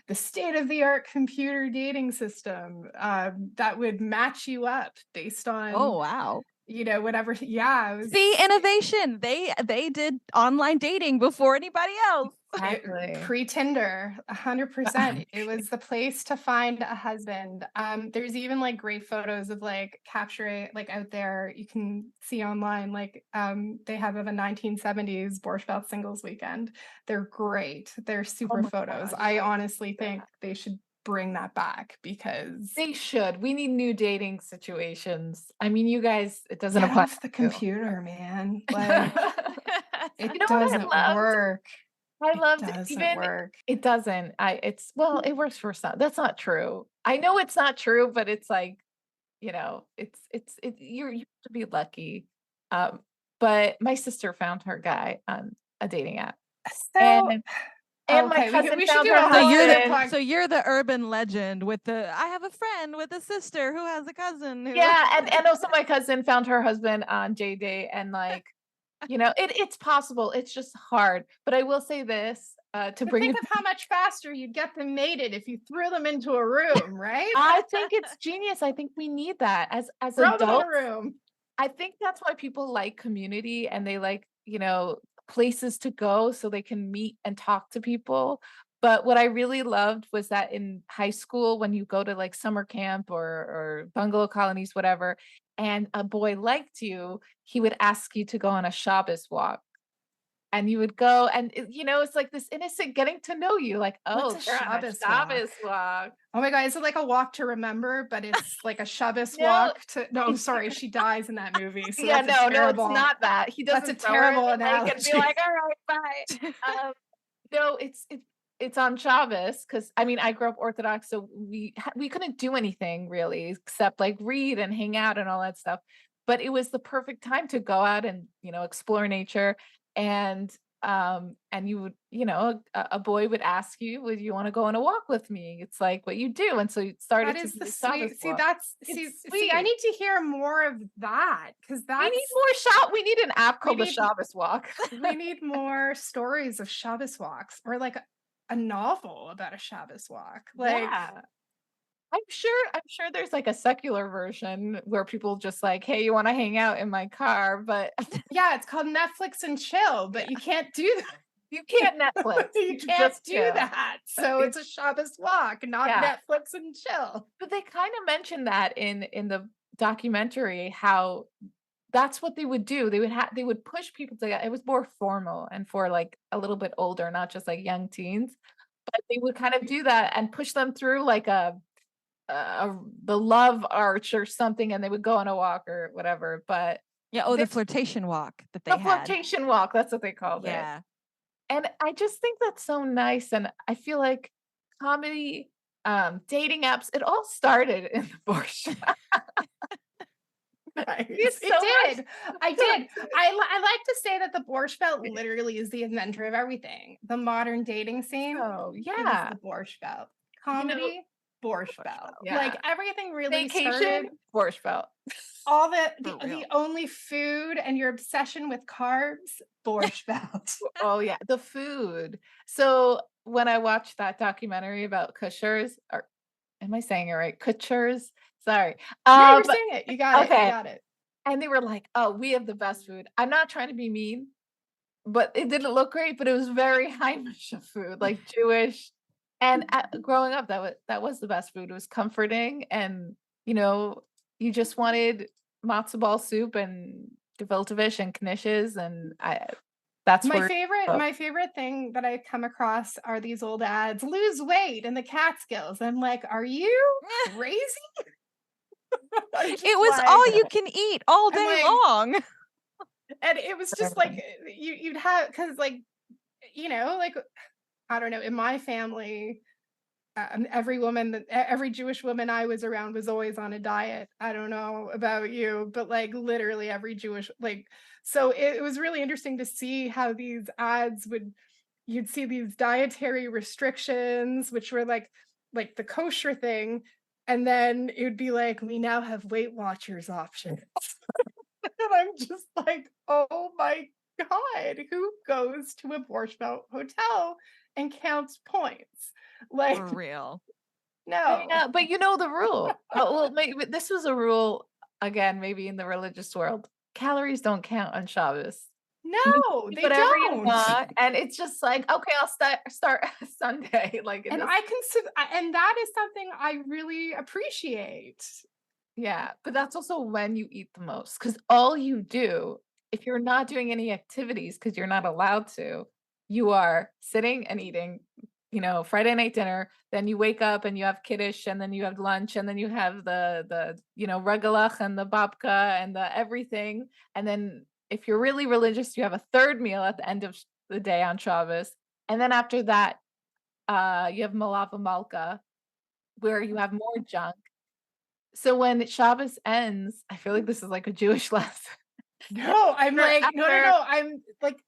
the state-of-the-art computer dating system that would match you up based on. Oh wow. whatever. Yeah. See, innovation. They did online dating before anybody else. Exactly. Pre-Tinder, 100%. It was the place to find a husband. There's even like great photos of like capturing like out there. You can see online like they have of a 1970s Borscht Belt singles weekend. They're great. They're super photos. gosh. I honestly think they should bring that back because They should. We need new dating situations. I mean, you guys, it doesn't get apply off the to you. computer, man. Like it You know what I doesn't loved? work. I loved It doesn't even work. it doesn't. It works for some. That's not true. I know it's not true, but it's like, you have to be lucky. But my sister found her guy on a dating app. So And my okay, cousin we should found do her a whole other husband. podcast. So you're the urban legend with I have a friend with a sister who has a cousin who Yeah, and also my cousin found her husband on JDate, and like, it's possible. It's just hard. But I will say this, to bring Think it of how much faster you'd get them mated if you threw them into a room, right? I think it's genius. I think we need that as Throw them in adults. a room. I think that's why people like community and they like, places to go so they can meet and talk to people. But what I really loved was that in high school, when you go to like summer camp or bungalow colonies, whatever, and a boy liked you, he would ask you to go on a Shabbos walk. And you would go and, it's like this innocent getting to know you. Like, What's a they're on Shabbos Shabbos walk. Oh my God, is it like a walk to remember, but it's like a Shabbos No, walk to, no, sorry, she dies in that movie. So yeah, that's no, it's not that. He doesn't That's a throw her in terrible the lake and be analogy. like, all right, bye. No, it's on Shabbos because I mean I grew up Orthodox, so we couldn't do anything really except like read and hang out and all that stuff. But it was the perfect time to go out and explore nature, and you would a boy would ask you, would you want to go on a walk with me? It's like what you do, and so you started That to is do the the Shabbos sweet. See, walk. that's It's see. I sweet. need to hear more of that because We that's need more We need an app called the need- Shabbos Walk. we need more stories of Shabbos walks or like a novel about a Shabbos walk. Like, Yeah. I'm sure there's like a secular version where people just like, hey, you want to hang out in my car, but yeah, it's called Netflix and chill, but you can't do that. you can't Netflix. You can't just do chill. that. So it's a Shabbos walk, not Netflix and chill. But they kind of mentioned that in the documentary, how that's what they would do. They would push people to it was more formal and for like a little bit older, not just like young teens. But they would kind of do that and push them through like the love arch or something, and they would go on a walk or whatever. But yeah, the flirtation walk that they had. The flirtation walk, that's what they called it. Yeah. And I just think that's so nice. And I feel like comedy, dating apps, it all started in the Borscht. Nice. It did. I did. I like to say that the Borscht Belt literally is the inventor of everything. The modern dating scene. Oh, yeah. yeah. The Borscht Belt. Comedy, Borscht Belt. Yeah. Like everything really Vacation, started. Borscht Belt. All the only food and your obsession with carbs, Borscht Belt. Oh yeah, the food. So when I watched that documentary about Kushers, or am I saying it right? Kushers. Sorry. Yeah, you're saying it. You got it. You got it. And they were like, "Oh, we have the best food." I'm not trying to be mean, but it didn't look great. But it was very Heimische food, like Jewish. And growing up, that was the best food. It was comforting, and you just wanted matzo ball soup and gefilte fish and knishes, and that's my favorite thing that I come across are these old ads. Lose weight in the Catskills. I'm like, are you crazy? It was like, all you can eat all day long. And it was just like you'd have because like like I don't know, in my family, every Jewish woman I was around was always on a diet. I don't know about you, but like literally every Jewish so it was really interesting to see how these ads you'd see these dietary restrictions, which were like the kosher thing. And then it would be like, we now have Weight Watchers options. And I'm just like, oh my God, who goes to a Borscht Belt hotel and counts points? Like, for real. No. Yeah, but you know the rule. Well, maybe this was a rule again, maybe in the religious world, calories don't count on Shabbos. No, they Whatever you don't. want, and it's just like, okay, I'll start Sunday. Like, And and that is something I really appreciate. yeah, but that's also when you eat the most, because all you do, if you're not doing any activities, because you're not allowed to, you are sitting and eating, Friday night dinner, then you wake up and you have kiddush, and then you have lunch, and then you have the regalach and the babka and the everything. And then if you're really religious, you have a third meal at the end of the day on Shabbos. And then after that, you have malava malka, where you have more junk. So when Shabbos ends, I feel like this is like a Jewish lesson. No, I'm Or like, no. after- I'm like,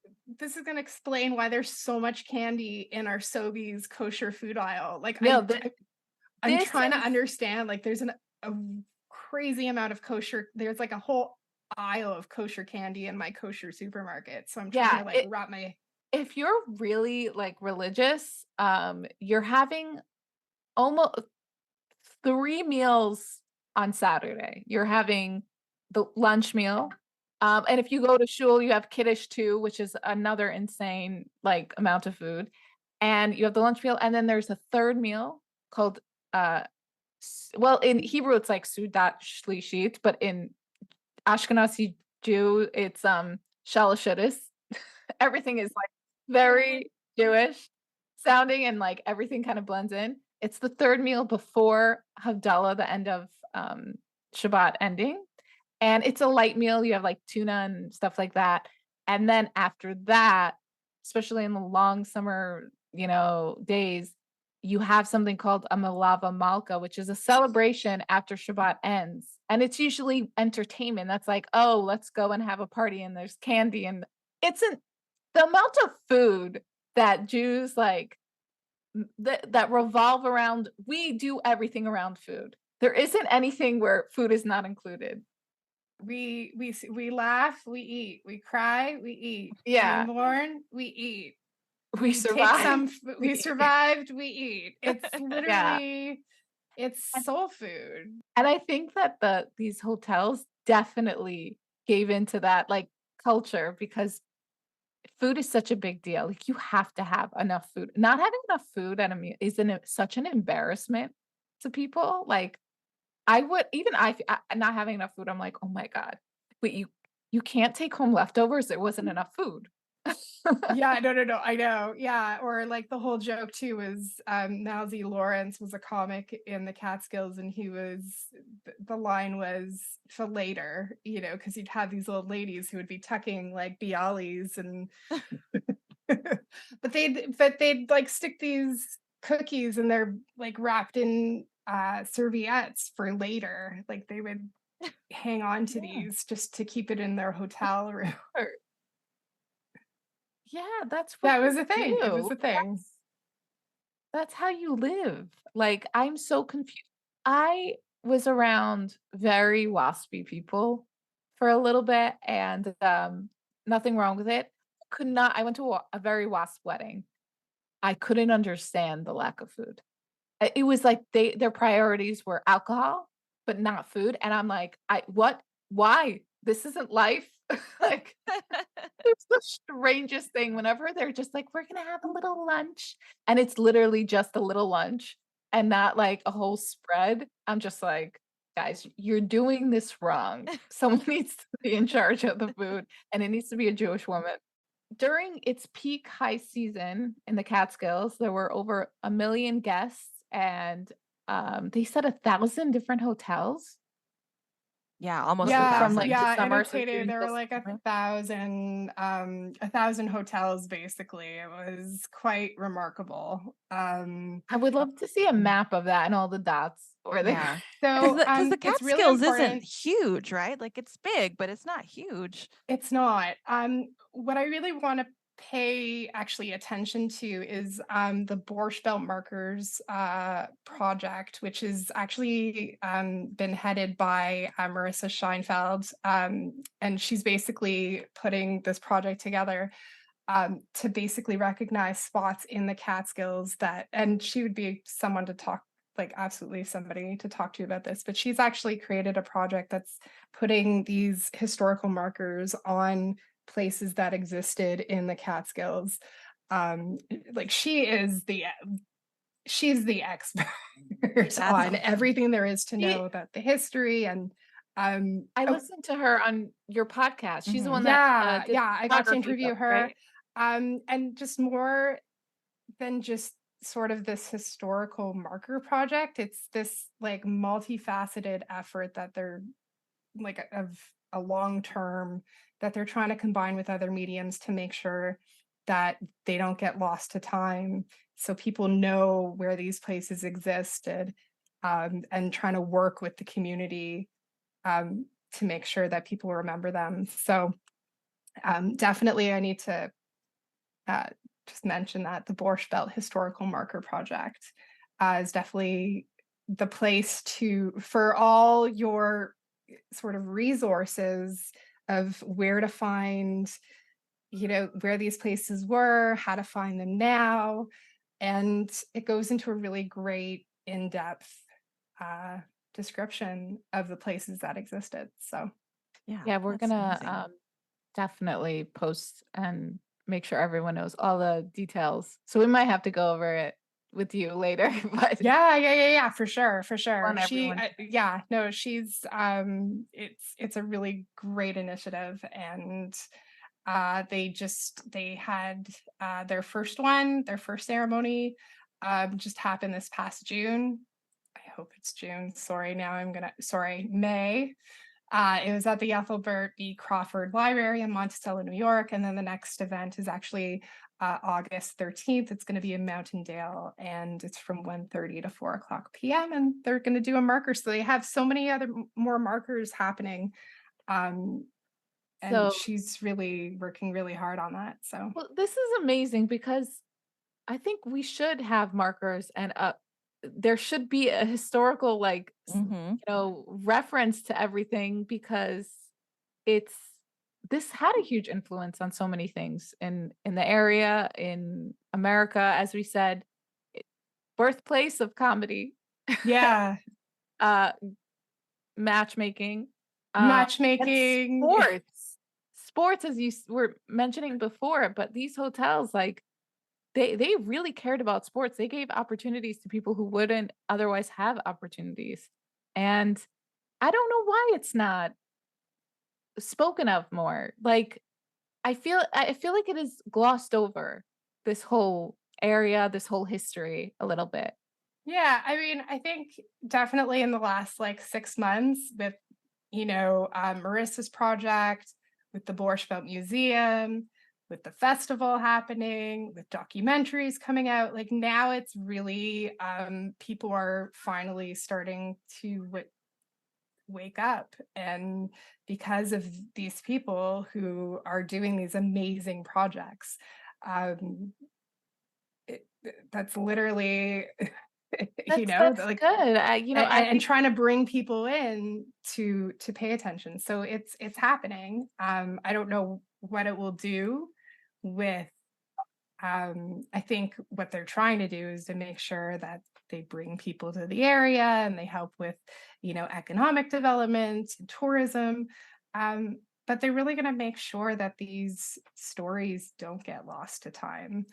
this is going to explain why there's so much candy in our Sobeys kosher food aisle. Like, No, I'm trying to understand. Like, there's a crazy amount of kosher. There's like a whole aisle of kosher candy in my kosher supermarket. So I'm trying to like wrap my. If you're really like religious, you're having almost 3 meals on Saturday. You're having the lunch meal. And if you go to shul, you have kiddush too, which is another insane like amount of food. And you have the lunch meal, and then there's a third meal called well, in Hebrew it's like Sudat Shlishit, but in Ashkenazi Jew it's Shalashidis. Everything is like very Jewish sounding, and like everything kind of blends in. It's the third meal before Havdalah, the end of Shabbat ending. And it's a light meal. You have like tuna and stuff like that. And then after that, especially in the long summer, days, you have something called a malava malka, which is a celebration after Shabbat ends. And it's usually entertainment. That's like, oh, let's go and have a party, and there's candy. And the amount of food that Jews like that revolve around, we do everything around food. There isn't anything where food is not included. We laugh, we eat. We cry, we eat. Yeah. We mourn, we eat. We survived. We survived, we eat. It's literally, it's soul food. And I think that these hotels definitely gave into that like culture, because food is such a big deal. Like, you have to have enough food. Not having enough food at a meal isn't such an embarrassment to people. Like, I not having enough food, I'm like, oh my God, but you can't take home leftovers. There wasn't enough food. Yeah, no, I know. Yeah. Or like the whole joke too was Mousy Lawrence was a comic in the Catskills, and the line was for later, because you'd have these old ladies who would be tucking like bialys and but they'd like stick these cookies, and they're like wrapped in serviettes for later. Like, they would hang on to these just to keep it in their hotel room. Yeah, that was a thing. It was a thing. That's how you live. Like, I'm so confused. I was around very waspy people for a little bit, and nothing wrong with it. I went to a very wasp wedding. I couldn't understand the lack of food. It was like their priorities were alcohol, but not food. And I'm like, what? Why? This isn't life. Like, it's the strangest thing whenever they're just like, we're gonna have a little lunch, and it's literally just a little lunch and not like a whole spread. I'm just like, guys, you're doing this wrong. Someone needs to be in charge of the food, and it needs to be a Jewish woman. During its peak high season in the Catskills, there were over 1 million guests, and they said 1,000 different hotels. Yeah, almost from like summer. There were like 1,000 hotels basically. It was quite remarkable. I would love to see a map of that and all the dots. Yeah. So because the Catskills isn't huge, right? Like, it's big, but it's not huge. It's not. What I really want to pay actually attention to is the Borscht Belt Markers project, which is actually been headed by Marissa Scheinfeld, and she's basically putting this project together to basically recognize spots in the Catskills and she would be someone to talk like absolutely somebody to talk to about this, but she's actually created a project that's putting these historical markers on places that existed in the Catskills. Like she's the expert on awesome. everything there is to know about the history. And I listened to her on your podcast. She's the one yeah, that did I got to photography interview book, her. right? And just more than just sort of this historical marker project, it's this like multifaceted effort that they're like of a long term that they're trying to combine with other mediums to make sure that they don't get lost to time, so people know where these places existed, and trying to work with the community to make sure that people remember them. So definitely I need to just mention that the Borscht Belt Historical Marker Project is definitely the place for all your sort of resources of where to find, where these places were, how to find them now. And it goes into a really great in-depth description of the places that existed. So yeah, we're gonna definitely post and make sure everyone knows all the details. So we might have to go over it with you later. But yeah, for sure. She's it's a really great initiative. And they had their first ceremony just happened this past June. I hope it's June. May. It was at the Ethelbert B. Crawford Library in Monticello, New York. And then the next event is actually August 13th. It's going to be in Mountaindale, and it's from 1:30 to 4:00 p.m. And they're going to do a marker. So they have so many more markers happening. And she's really working really hard on that. So well, this is amazing, because I think we should have markers, and there should be a historical reference to everything, because this had a huge influence on so many things in the area, in America, as we said, birthplace of comedy. Yeah. Matchmaking. Sports, as you were mentioning before, but these hotels, like, they really cared about sports. They gave opportunities to people who wouldn't otherwise have opportunities. And I don't know why it's not spoken of more. Like, I feel like it is glossed over, this whole area, this whole history, a little bit. Yeah, I mean, I think definitely in the last 6 months with, Marissa's project, with the Borscht Belt Museum, with the festival happening, with documentaries coming out, like now it's really, people are finally starting to wake up. And because of these people who are doing these amazing projects, that's literally That's good. and trying to bring people in to pay attention. So it's happening. I don't know what it will do with I think what they're trying to do is to make sure that they bring people to the area and they help with economic development and tourism, but they're really going to make sure that these stories don't get lost to time.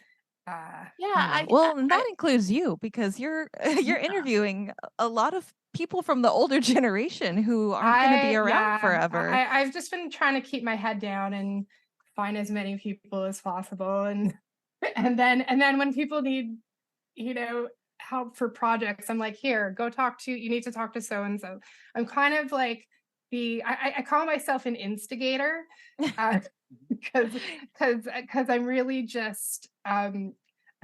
That includes you, because you're interviewing a lot of people from the older generation who aren't going to be around forever. I've just been trying to keep my head down and find as many people as possible, and then when people need help for projects, I'm like, here, you need to talk to so and so. I'm kind of like I call myself an instigator, because I'm really just I'm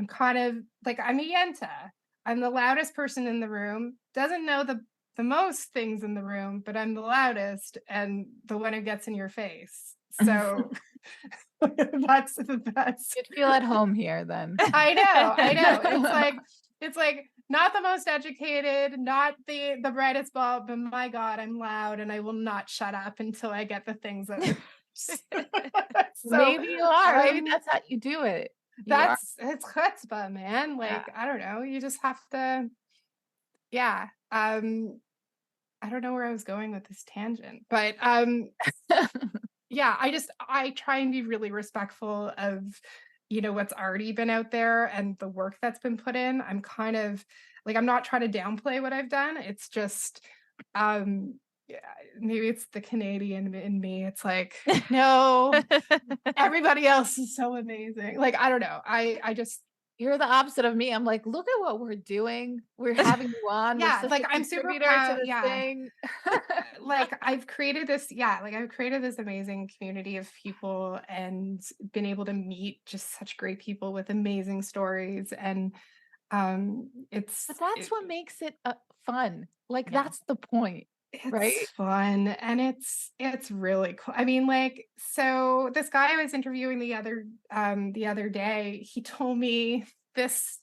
kind of like, I'm a Yenta. I'm the loudest person in the room, doesn't know the most things in the room, but I'm the loudest and the one who gets in your face. So that's you'd feel at home here then. I know. It's like not the most educated, not the brightest bulb, but my God, I'm loud and I will not shut up until I get the things that so, maybe you are. Maybe that's how you do it. It's chutzpah, man. I don't know. You just have to Yeah. I don't know where I was going with this tangent, but yeah, I try and be really respectful of, what's already been out there and the work that's been put in. I'm kind of like, I'm not trying to downplay what I've done. It's just, um, yeah, maybe it's the Canadian in me. It's like, no, everybody else is so amazing. Like, I don't know. I just, You're the opposite of me. I'm like, look at what we're doing. We're having you on. We're yeah, such like a I'm super contributor to proud. this Yeah. thing. Like I've created this amazing community of people and been able to meet just such great people with amazing stories. And But that's what makes it fun. Like, Yeah. that's the point, right? it's fun and it's really cool. I mean, like, so this guy I was interviewing the other day, he told me this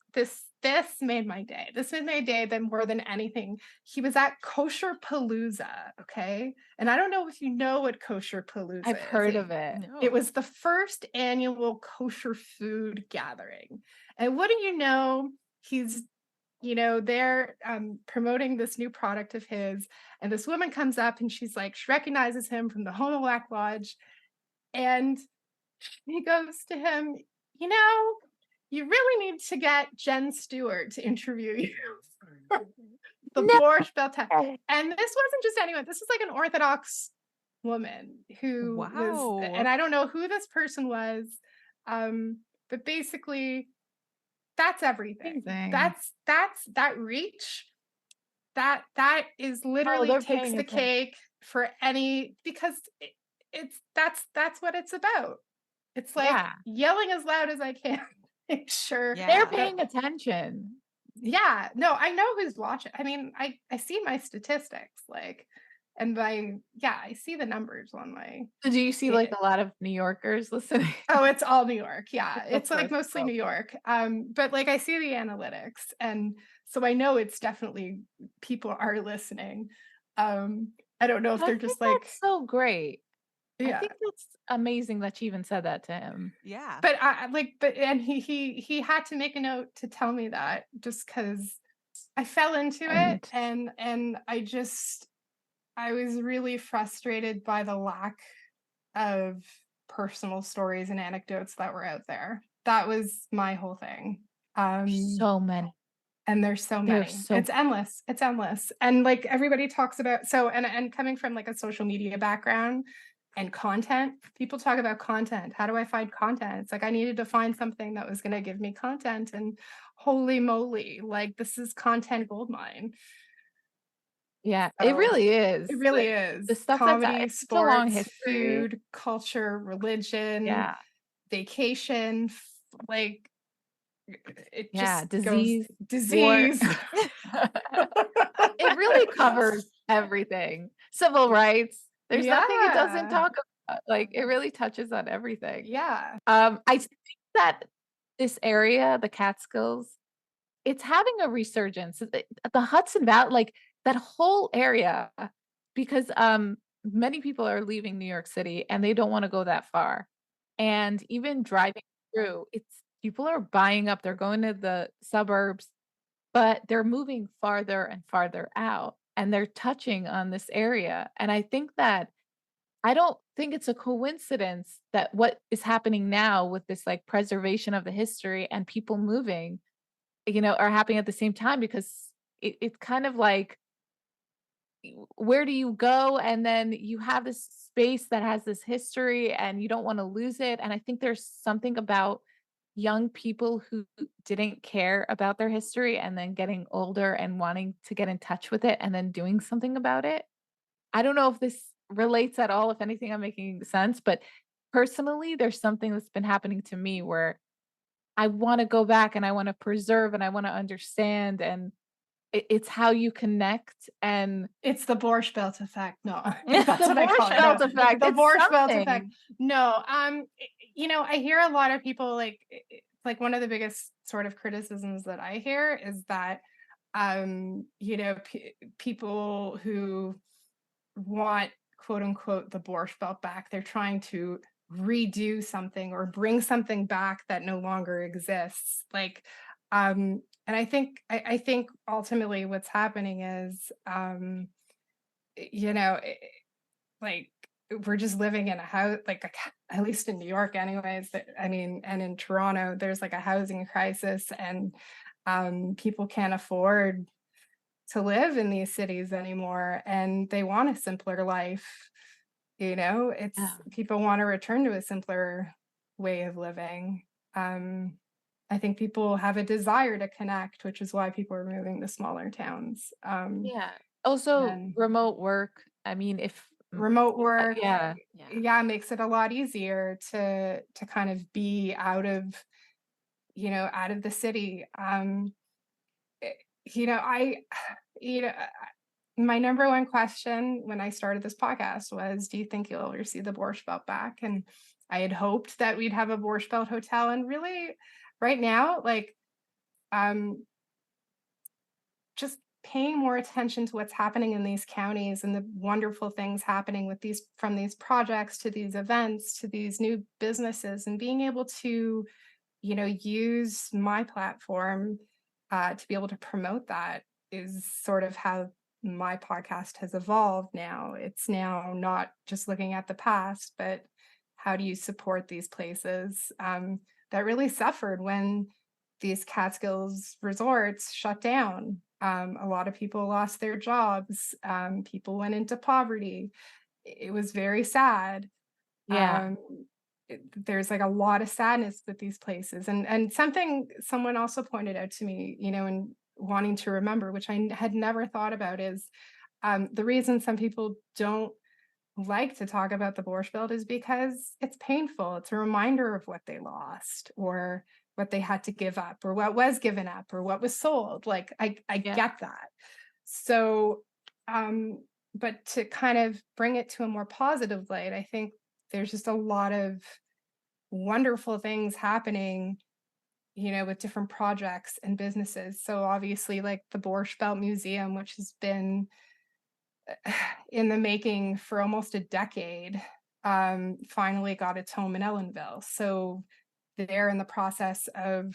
made my day. This made my day than more than anything. He was at Kosher Palooza, okay? And I don't know if you know what Kosher Palooza I've is. heard of it. It was the first annual kosher food gathering. And what do you know? He's they're promoting this new product of his, and this woman comes up and she's like, she recognizes him from the Homelak Lodge, and he goes to him, you really need to get Jen Stewart to interview you. The Borscht Belt Tattler. And this wasn't just anyone. This was like an Orthodox woman who was, and I don't know who this person was, but basically that's everything. Amazing. That's that reach. That is literally takes the cake for any, because that's what it's about. It's like yelling as loud as I can. Make sure they're paying attention. Yeah, no, I know who's watching. I mean, I see my statistics, like, and I see the numbers on my. So do you see like a lot of New Yorkers listening? Oh, it's all New York. Yeah, it's like mostly New York. But like I see the analytics, and so I know it's definitely people are listening. I don't know if they're just like, that's so great. Yeah. I think that's amazing that you even said that to him. Yeah. But and he had to make a note to tell me that, just because I fell into it, and I was really frustrated by the lack of personal stories and anecdotes that were out there. That was my whole thing. So many. And there's so many. It's endless. It's endless. And like everybody talks about, and coming from like a social media background and content, people talk about content. How do I find content? It's like I needed to find something that was going to give me content, and holy moly, like this is content goldmine. Yeah, it really is. It really is. The stuff comedy, sports, food, culture, culture, religion, vacation, like it just disease. Disease. It really covers everything. Civil rights. There's nothing it doesn't talk about. Like it really touches on everything. Yeah. I think that this area, the Catskills, it's having a resurgence. The Hudson Valley, like that whole area, because many people are leaving New York City and they don't want to go that far. And even driving through, people are buying up, they're going to the suburbs, but they're moving farther and farther out, and they're touching on this area. And I don't think it's a coincidence that what is happening now with this like preservation of the history and people moving, are happening at the same time, because it's kind of like, where do you go? And then you have this space that has this history and you don't want to lose it. And I think there's something about young people who didn't care about their history and then getting older and wanting to get in touch with it and then doing something about it. I don't know if this relates at all. If anything, I'm making sense. But personally, there's something that's been happening to me where I want to go back and I want to preserve and I want to understand. And it's how you connect, and it's the Borscht Belt effect. No, that's the what Borscht Belt effect. The Borscht Belt effect. No, I hear a lot of people like one of the biggest sort of criticisms that I hear is that, people who want quote unquote the Borscht Belt back, they're trying to redo something or bring something back that no longer exists. Like, And I think ultimately what's happening is, you know, like we're just living in a house, like at least in New York, anyways. I mean, and in Toronto, there's like a housing crisis, and people can't afford to live in these cities anymore, and they want a simpler life. It's Yeah. people want to return to a simpler way of living. I think people have a desire to connect, which is why people are moving to smaller towns. Yeah. Also, And remote work. I mean, if remote work, yeah. Yeah. yeah, makes it a lot easier to kind of be out of the city. Eh, I, you know, my number one question when I started this podcast was, do you think you'll ever see the Borscht Belt back? And I had hoped that we'd have a Borscht Belt hotel. And really, right now, like, um, just paying more attention to what's happening in these counties and the wonderful things happening with these, from these projects to these events to these new businesses, and being able to, use my platform to be able to promote that is sort of how my podcast has evolved now. It's now not just looking at the past, but how do you support these places that really suffered when these Catskills resorts shut down. A lot of people lost their jobs. People went into poverty. It was very sad. Yeah. There's like a lot of sadness with these places, and something someone also pointed out to me, and wanting to remember, which I had never thought about, is the reason some people don't like to talk about the Borscht Belt is because it's painful. It's a reminder of what they lost, or what they had to give up, or what was given up, or what was sold. Like I Yeah. get that. So but to kind of bring it to a more positive light, I think there's just a lot of wonderful things happening, with different projects and businesses. So obviously, like the Borscht Belt Museum, which has been in the making for almost a decade, finally got its home in Ellenville. So they're in the process of,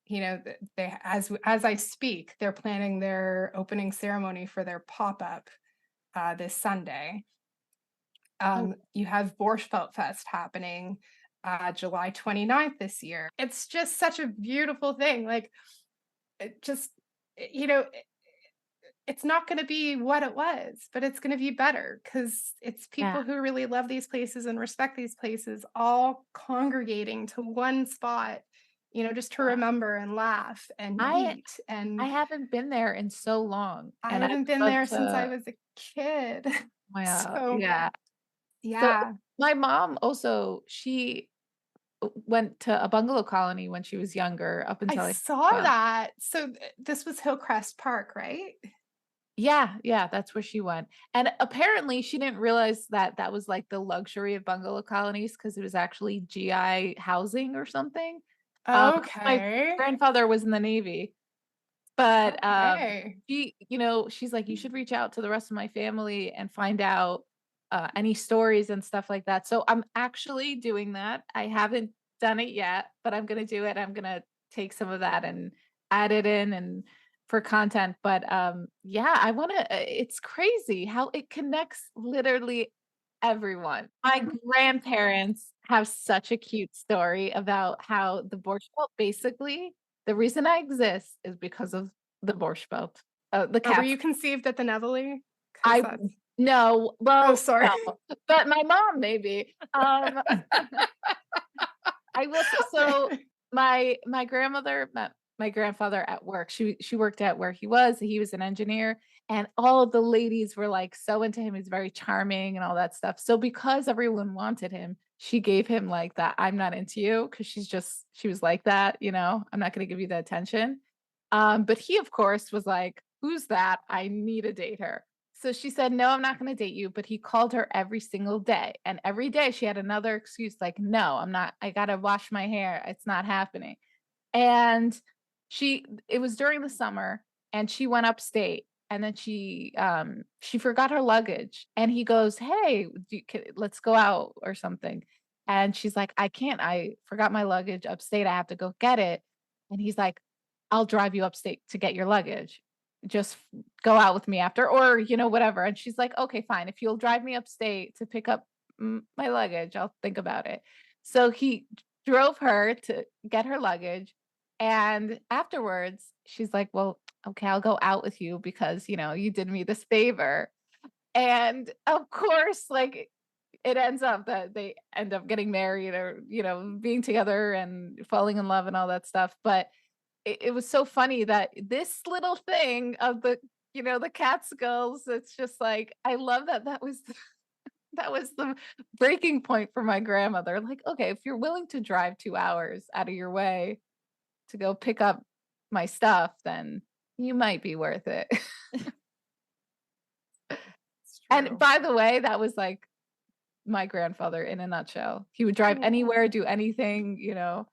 they as I speak, they're planning their opening ceremony for their pop-up this Sunday. Oh, You have Borscht Belt Fest happening July 29th this year. It's just such a beautiful thing. Like, it just, you know, it's not going to be what it was, but it's going to be better because it's yeah. people who really love these places and respect these places all congregating to one spot, just to Yeah. remember and laugh and I eat. And I haven't been there in so long, I and I haven't would been love there since I to. was a kid. Wow. So, Yeah. So yeah, my mom also, she went to a bungalow colony when she was younger, up I until saw well, that. So this was Hillcrest Park, right? yeah, yeah, that's where she went. And apparently she didn't realize that that was like the luxury of bungalow colonies because it was actually GI housing or something. My Okay. grandfather was in the Navy, but Okay. she's like, you should reach out to the rest of my family and find out any stories and stuff like that. So I'm actually doing that. I haven't done it yet, but I'm gonna do it. I'm gonna take some of that and add it in and for content. But yeah, I want to. It's crazy how it connects literally everyone. My grandparents have such a cute story about how the Borscht Belt basically the reason I exist is because of the Borscht Belt, the Or were cats. you conceived at the Nevele? Because I that's, no, oh, well, sorry. no, but my mom maybe. I will. So my grandmother met my grandfather at work. She worked at where he was. He was an engineer, and all of the ladies were like so into him. He's very charming and all that stuff. So because everyone wanted him, she gave him like that. I'm not into you because she was like that. I'm not going to give you the attention. But he of course was like, "Who's that? I need to date her." So she said, "No, I'm not going to date you." But he called her every single day. And every day she had another excuse like, "No, I'm not. I got to wash my hair. It's not happening." And it was during the summer and she went upstate and then she forgot her luggage. And he goes, "Hey, let's go out or something." And she's like, "I can't. I forgot my luggage upstate. I have to go get it." And he's like, I'll drive you upstate to get your luggage. Just go out with me after, or, you know, whatever. And she's like, okay, fine. If you'll drive me upstate to pick up my luggage, I'll think about it. So he drove her to get her luggage. And afterwards, she's like, well, okay, I'll go out with you because, you know, you did me this favor. And of course, like, it ends up that they end up getting married or, you know, being together and falling in love and all that stuff. But it was so funny that this little thing of the, you know, the Catskills, it's just like, I love that was that was the breaking point for my grandmother. Like, okay, if you're willing to drive 2 hours out of your way to go pick up my stuff, then you might be worth it. And by the way, that was like my grandfather in a nutshell. He would drive anywhere, do anything, you know.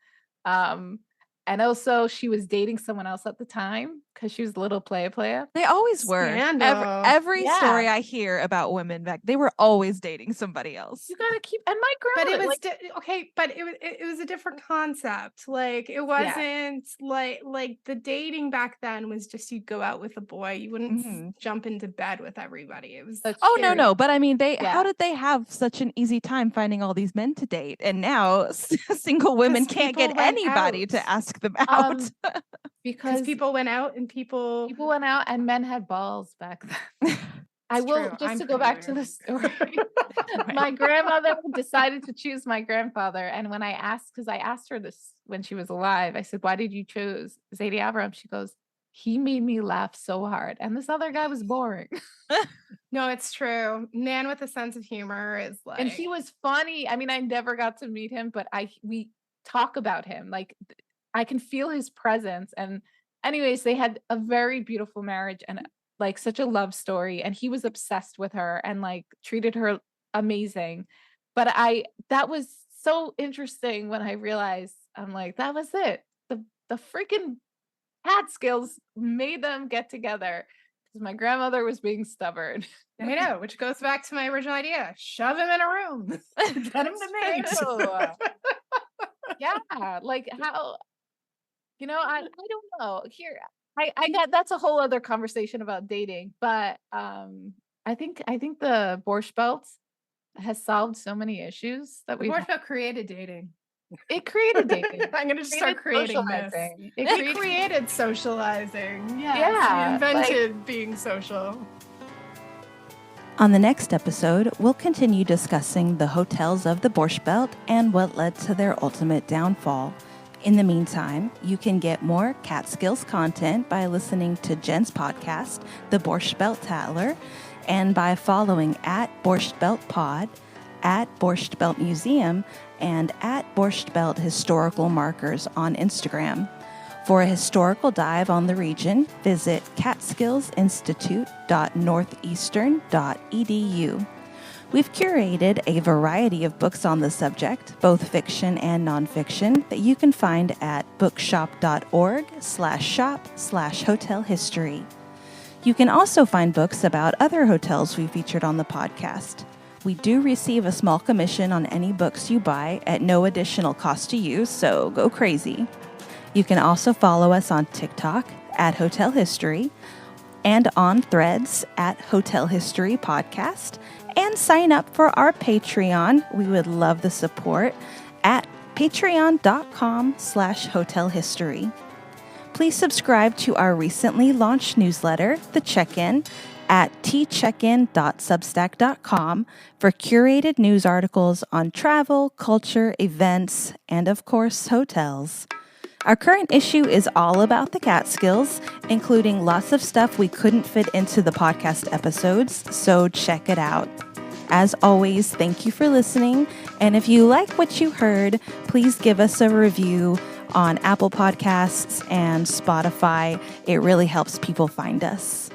And also she was dating someone else at the time because she was a little playa. They always were. Every story I hear about women back, they were always dating somebody else. You gotta keep, and my grandmother. But it was okay, but it was a different concept. Like it wasn't like the dating back then was just you'd go out with a boy. You wouldn't jump into bed with everybody. It was no. But I mean, how did they have such an easy time finding all these men to date? And now single women can't get anybody to ask them out. Because people went out and people went out and men had balls back then. I will just to go back to the story. My grandmother decided to choose my grandfather. And when I asked, because I asked her this when she was alive, I said, why did you choose Zadie Avram? She goes, he made me laugh so hard. And this other guy was boring. No, it's true. Man with a sense of humor is like. And he was funny. I mean, I never got to meet him, but we talk about him. Like I can feel his presence. And anyways, they had a very beautiful marriage and like such a love story. And he was obsessed with her and like treated her amazing. But that was so interesting when I realized, I'm like, that was it. The freaking Catskills made them get together because my grandmother was being stubborn. I know, which goes back to my original idea. Shove him in a room. Get him to mate. Yeah, like how, you know, I don't know. Here, I got, that's a whole other conversation about dating, but I think the Borscht Belt has solved so many issues that the Borscht Belt created dating. It created dating. I'm going to start creating this. It created socializing. Yeah. It invented being social. On the next episode, we'll continue discussing the hotels of the Borscht Belt and what led to their ultimate downfall. In the meantime, you can get more Catskills content by listening to Jen's podcast, The Borscht Belt Tattler, and by following at Borscht Belt Pod, at Borscht Belt Museum, and at Borscht Belt Historical Markers on Instagram. For a historical dive on the region, visit catskillsinstitute.northeastern.edu. We've curated a variety of books on the subject, both fiction and nonfiction, that you can find at bookshop.org/shop/hotel history. You can also find books about other hotels we featured on the podcast. We do receive a small commission on any books you buy at no additional cost to you, so go crazy. You can also follow us on TikTok at Hotel History and on Threads at Hotel History Podcast, and sign up for our Patreon. We would love the support at patreon.com/hotelhistory. Please subscribe to our recently launched newsletter, The Check-In, at tcheckin.substack.com for curated news articles on travel, culture, events, and of course, hotels. Our current issue is all about the Catskills, including lots of stuff we couldn't fit into the podcast episodes, so check it out. As always, thank you for listening, and if you like what you heard, please give us a review on Apple Podcasts and Spotify. It really helps people find us.